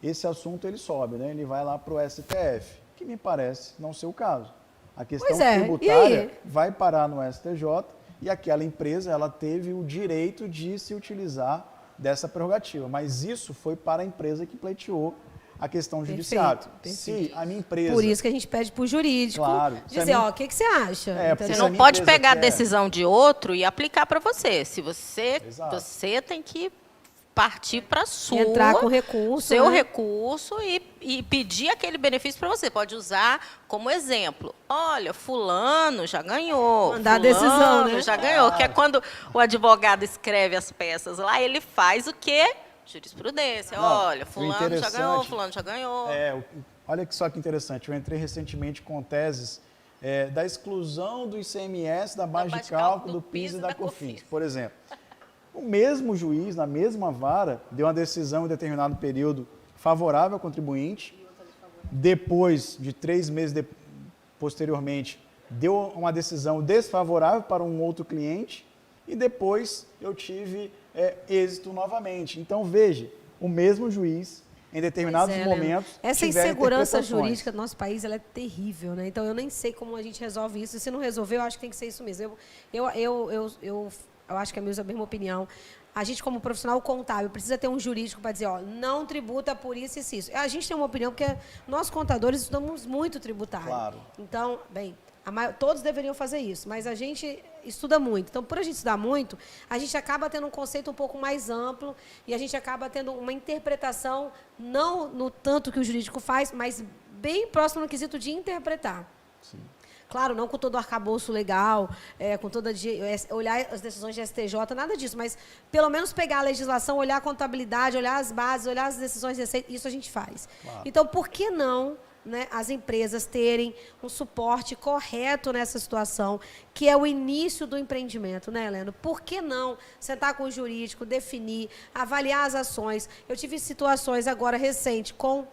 esse assunto ele sobe, né? Ele vai lá para o STF, que me parece não ser o caso. A questão tributária vai parar no STJ e aquela empresa ela teve o direito de se utilizar dessa prerrogativa. Mas isso foi para a empresa que pleiteou a questão judiciária. Perfeito. Se a minha empresa... Por isso que a gente pede para o jurídico dizer, ó, o que você acha? porque Você se a não minha pode empresa pegar a quer- decisão de outro e aplicar para você. Se Exato. você tem que partir para a sua, Entrar com recurso, seu né? recurso e pedir aquele benefício para você. Pode usar como exemplo. Olha, fulano já ganhou. Mandar a fulano decisão, né? já ganhou. Que é quando o advogado escreve as peças lá, ele faz o quê? Jurisprudência. Não, Olha, o fulano já ganhou, interessante- fulano já ganhou. Olha que só que interessante, eu entrei recentemente com teses da exclusão do ICMS, da base de cálculo, do PIS e da COFINS, por exemplo. O mesmo juiz, na mesma vara, deu uma decisão em determinado período favorável ao contribuinte, depois de 3 meses posteriormente, deu uma decisão desfavorável para um outro cliente e depois eu tive êxito novamente. Então, veja, o mesmo juiz, em determinados Pois é, momentos, essa tiveram insegurança interpretações. jurídica do nosso país, ela é terrível, né? Então, eu nem sei como a gente resolve isso. E se não resolver, eu acho que tem que ser isso mesmo. Eu acho que é a mesma opinião. A gente, como profissional contábil, precisa ter um jurídico para dizer, ó, não tributa por isso e isso. A gente tem uma opinião, porque nós, contadores, estudamos muito tributário. Claro. Então, bem, todos deveriam fazer isso, mas a gente estuda muito. Então, por a gente estudar muito, a gente acaba tendo um conceito um pouco mais amplo e a gente acaba tendo uma interpretação, não no tanto que o jurídico faz, mas bem próximo no quesito de interpretar. Sim. Claro, não com todo o arcabouço legal, com toda olhar as decisões de STJ, nada disso, mas pelo menos pegar a legislação, olhar a contabilidade, olhar as bases, olhar as decisões de receita, isso a gente faz. Claro. Então, por que não, né, as empresas terem um suporte correto nessa situação, que é o início do empreendimento, né, Helena? Por que não sentar com o jurídico, definir, avaliar as ações? Eu tive situações agora recentes com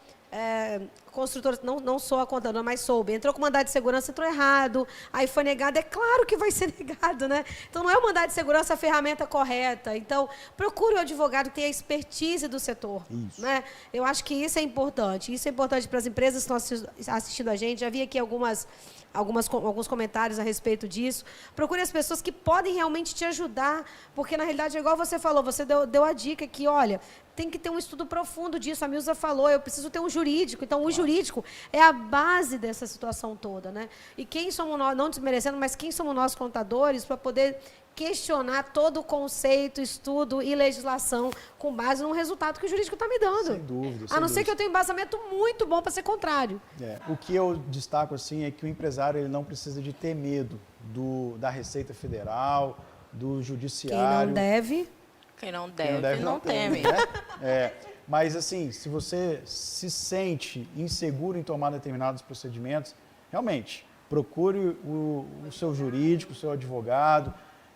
construtora, não sou a contadora, mas soube, entrou com mandado de segurança, entrou errado, aí foi negado, é claro que vai ser negado, né? Então, não é o mandado de segurança a ferramenta correta. Então, procure o advogado que tenha a expertise do setor. Isso. Né? Eu acho que isso é importante. Isso é importante para as empresas que estão assistindo a gente. Já vi aqui alguns comentários a respeito disso. Procure as pessoas que podem realmente te ajudar, porque, na realidade, é igual você falou, você deu a dica que, olha, tem que ter um estudo profundo disso. A Milza falou, eu preciso ter um jurídico. Então, o jurídico é a base dessa situação toda, né? E quem somos nós, não desmerecendo, mas quem somos nós, contadores, para poder questionar todo o conceito, estudo e legislação com base num resultado que o jurídico está me dando. Sem dúvida. A não ser que eu tenha um embasamento muito bom para ser contrário. O que eu destaco assim é que o empresário ele não precisa de ter medo da Receita Federal, do Judiciário. Quem não deve, não teme. Né? Mas, assim, se você se sente inseguro em tomar determinados procedimentos, realmente, procure o seu jurídico, o seu advogado,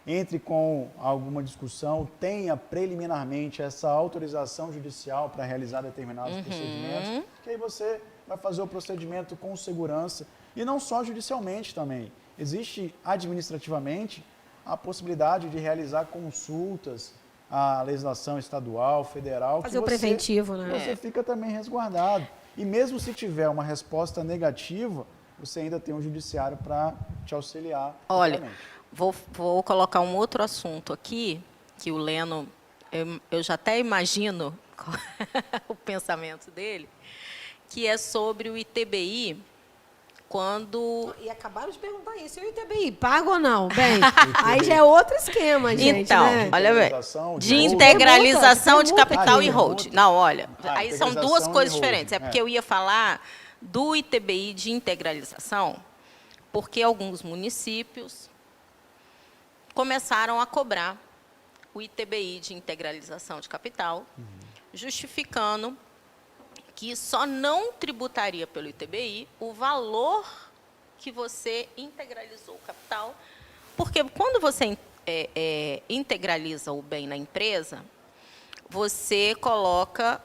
entre com alguma discussão, tenha preliminarmente essa autorização judicial para realizar determinados procedimentos, que aí você vai fazer o procedimento com segurança, e não só judicialmente também. Existe administrativamente a possibilidade de realizar consultas à legislação estadual, federal. Fazer o preventivo, né? Você fica também resguardado. E mesmo se tiver uma resposta negativa, você ainda tem um judiciário para te auxiliar. Olha, vou colocar um outro assunto aqui, que o Leno, eu já até imagino o pensamento dele, que é sobre o ITBI, quando... E acabaram de perguntar isso, e o ITBI, paga ou não? Bem, aí já é outro esquema, gente, então, né? olha bem, Integralização de hold. integralização de Tem multa, capital tem e multa. hold. Não, olha, aí são integralização duas e coisas hold, diferentes. É porque eu ia falar do ITBI de integralização, porque alguns municípios começaram a cobrar o ITBI de integralização de capital, justificando que só não tributaria pelo ITBI o valor que você integralizou o capital, porque quando você integraliza o bem na empresa, você coloca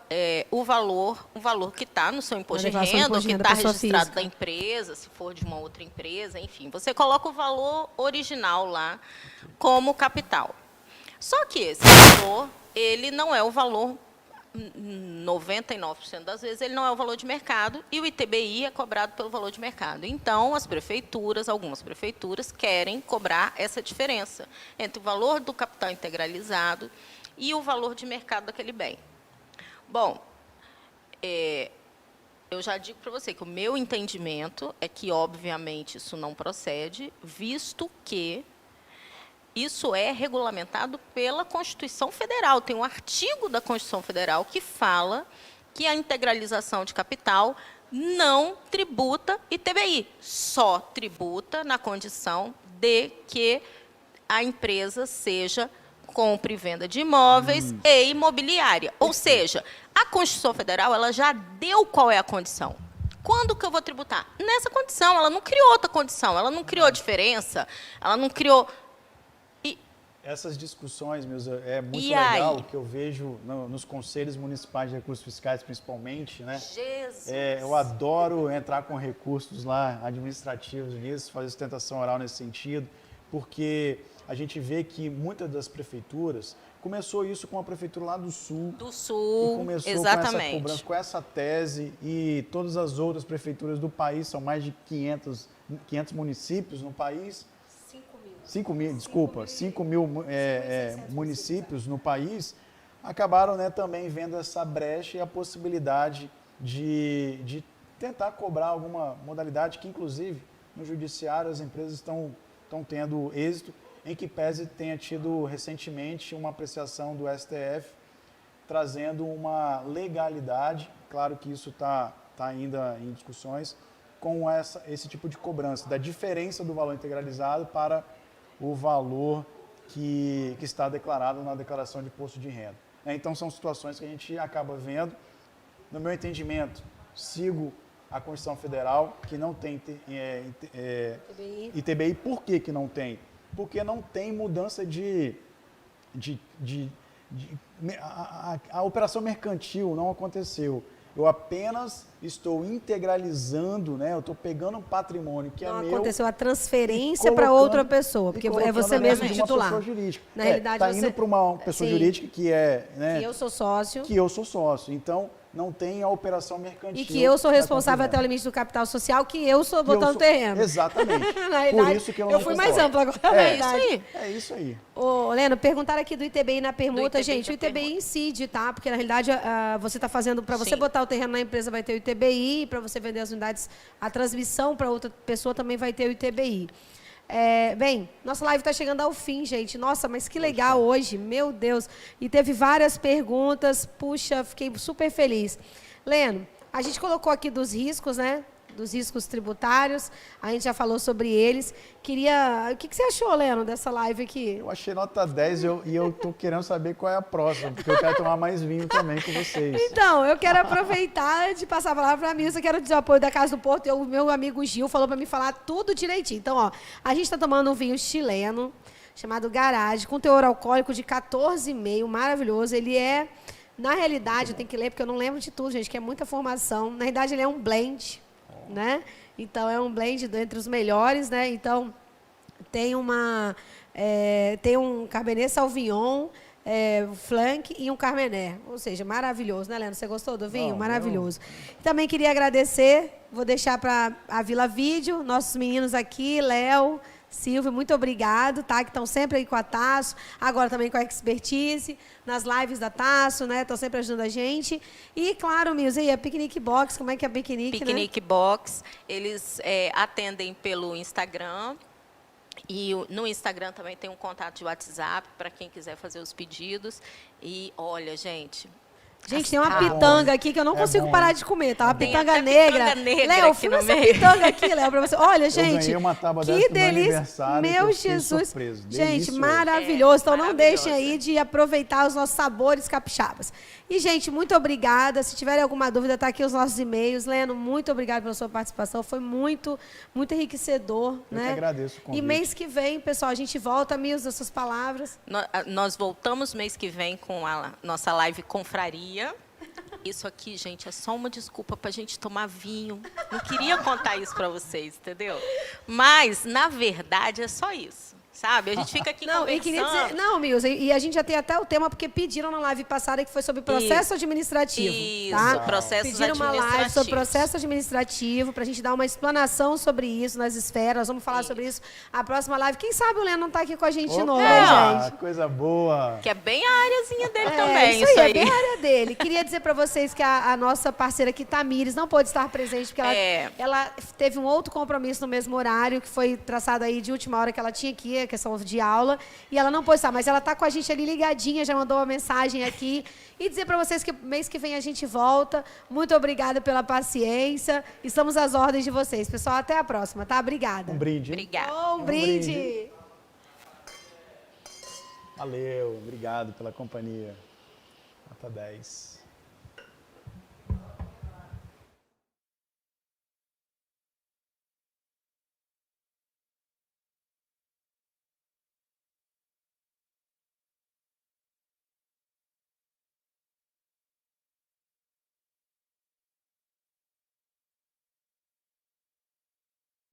o valor que está no seu imposto de renda, ou que está registrado da empresa, se for de uma outra empresa, enfim. Você coloca o valor original lá como capital. Só que esse valor, ele não é o valor, 99% das vezes, ele não é o valor de mercado, e o ITBI é cobrado pelo valor de mercado. Então, as prefeituras, algumas prefeituras, querem cobrar essa diferença entre o valor do capital integralizado e o valor de mercado daquele bem. Bom, Eu já digo para você que o meu entendimento é que, obviamente, isso não procede, visto que isso é regulamentado pela Constituição Federal. Tem um artigo da Constituição Federal que fala que a integralização de capital não tributa ITBI, só tributa na condição de que a empresa seja compra e venda de imóveis e imobiliária. Ou seja, a Constituição Federal ela já deu qual é a condição. Quando que eu vou tributar? Nessa condição. Ela não criou outra condição, ela não criou diferença, ela não criou... Essas discussões, meus, é muito E legal, aí? que eu vejo nos conselhos municipais de recursos fiscais, principalmente, né? Jesus! Eu adoro entrar com recursos lá administrativos nisso, fazer sustentação oral nesse sentido, porque a gente vê que muitas das prefeituras, começou isso com a prefeitura lá do Sul. Do que Sul, começou com essa exatamente. cobrança, com essa tese, e todas as outras prefeituras do país, são mais de 500 municípios no país. 5 mil municípios no país, acabaram, né, também vendo essa brecha e a possibilidade de tentar cobrar alguma modalidade que, inclusive, no judiciário as empresas estão tendo êxito, em que pese tenha tido recentemente uma apreciação do STF trazendo uma legalidade, claro que isso está ainda em discussões, com esse tipo de cobrança, da diferença do valor integralizado para o valor que está declarado na declaração de imposto de renda. Então, são situações que a gente acaba vendo. No meu entendimento, sigo a Constituição Federal, que não tem ITBI. Por que não tem? Porque não tem mudança a operação mercantil não aconteceu. Eu apenas estou integralizando, né? Eu estou pegando um patrimônio que Não é meu. aconteceu a transferência para outra pessoa, porque é você mesmo titular. Uma pessoa jurídica. Na realidade, está indo para uma pessoa jurídica que é... Né, que eu sou sócio. Que eu sou sócio. Então, não tem a operação mercantil. E que eu sou responsável até o limite do capital social, que eu sou botando terreno. Exatamente. Na realidade, por isso que eu fui mais ampla agora, na verdade. É isso aí. Ô, Leno, perguntaram aqui do ITBI na permuta. ITBI Gente, o na ITBI permuta. incide, tá? Porque, na realidade, você está fazendo... Para você Sim. botar o terreno na empresa, vai ter o ITBI. Para você vender as unidades, a transmissão para outra pessoa também vai ter o ITBI. Bem, nossa live está chegando ao fim, gente. Nossa, mas que legal hoje. Meu Deus. E teve várias perguntas. Puxa, fiquei super feliz. Leno, a gente colocou aqui dos riscos, né? Dos riscos tributários. A gente já falou sobre eles. O que você achou, Leno, dessa live aqui? Eu achei nota 10 e eu tô querendo saber qual é a próxima, porque eu quero tomar mais vinho também com vocês. Então, eu quero aproveitar de passar a palavra para a Milza. Quero dizer o apoio da Casa do Porto. O meu amigo Gil falou para mim falar tudo direitinho. Então, ó, a gente está tomando um vinho chileno, chamado Garage, com teor alcoólico de 14,5, maravilhoso. Ele é... Na realidade, eu tenho que ler, porque eu não lembro de tudo, gente, que é muita formação. Na realidade, ele é um blend, né? Então, é um blend entre os melhores, né? Então, tem tem um Cabernet Sauvignon, Flanc e um Carmener. Ou seja, maravilhoso, né, Leno? Você gostou do vinho? Não, maravilhoso. Também queria agradecer, vou deixar para a Vila Vídeo, nossos meninos aqui, Léo, Silvio, muito obrigado, tá? Que estão sempre aí com a Tasso, agora também com a Expertise, nas lives da Tasso, né? Estão sempre ajudando a gente. E, claro, Milza, e a Picnic Box, como é que é a Picnic, Picnic Box, eles atendem pelo Instagram. E no Instagram também tem um contato de WhatsApp para quem quiser fazer os pedidos. E, olha, gente... Gente, tem uma pitanga aqui que eu não consigo parar de comer, tá? Uma Tem pitanga até negra. pitanga negra Léo, aqui fui no nessa meio. pitanga aqui, Léo, pra você. Olha, gente, ganhei uma tábua que dessa no meu delícia. aniversário, que Meu eu fiquei Jesus. surpreso. Gente, Delicioso. maravilhoso. Então, não maravilhoso. deixem aí de aproveitar os nossos sabores capixabas. E, gente, muito obrigada. Se tiverem alguma dúvida, tá aqui os nossos e-mails. Leno, muito obrigada pela sua participação. Foi muito, muito enriquecedor. Eu né? que agradeço o E convite. mês que vem, pessoal, a gente volta. Milza, suas palavras. Nós voltamos mês que vem com a nossa live Confraria. Isso aqui, gente, é só uma desculpa para a gente tomar vinho. Não queria contar isso para vocês, entendeu? Mas, na verdade, é só isso. sabe? A gente fica aqui Não, e queria conversando. dizer, não, Milza, e a gente já tem até o tema, porque pediram na live passada que foi sobre processo administrativo. Isso, tá? processos Pediram uma live administrativos. sobre processo administrativo, pra gente dar uma explanação sobre isso nas esferas. Nós vamos falar sobre isso a próxima live. Quem sabe o Leandro não tá aqui com a gente de novo, hein, gente? Coisa boa. Que é bem a áreazinha dele É, também, isso aí, é bem a área dele. Queria dizer pra vocês que a nossa parceira aqui, Tamires, não pôde estar presente, porque ela teve um outro compromisso no mesmo horário, que foi traçado aí de última hora que ela tinha aqui, a questão de aula, e ela não pôde estar, mas ela está com a gente ali ligadinha, já mandou uma mensagem aqui, e dizer para vocês que mês que vem a gente volta. Muito obrigada pela paciência, estamos às ordens de vocês. Pessoal, até a próxima, tá? Obrigada. Um brinde. Obrigada. Um brinde. Valeu, obrigado pela companhia. Nota 10.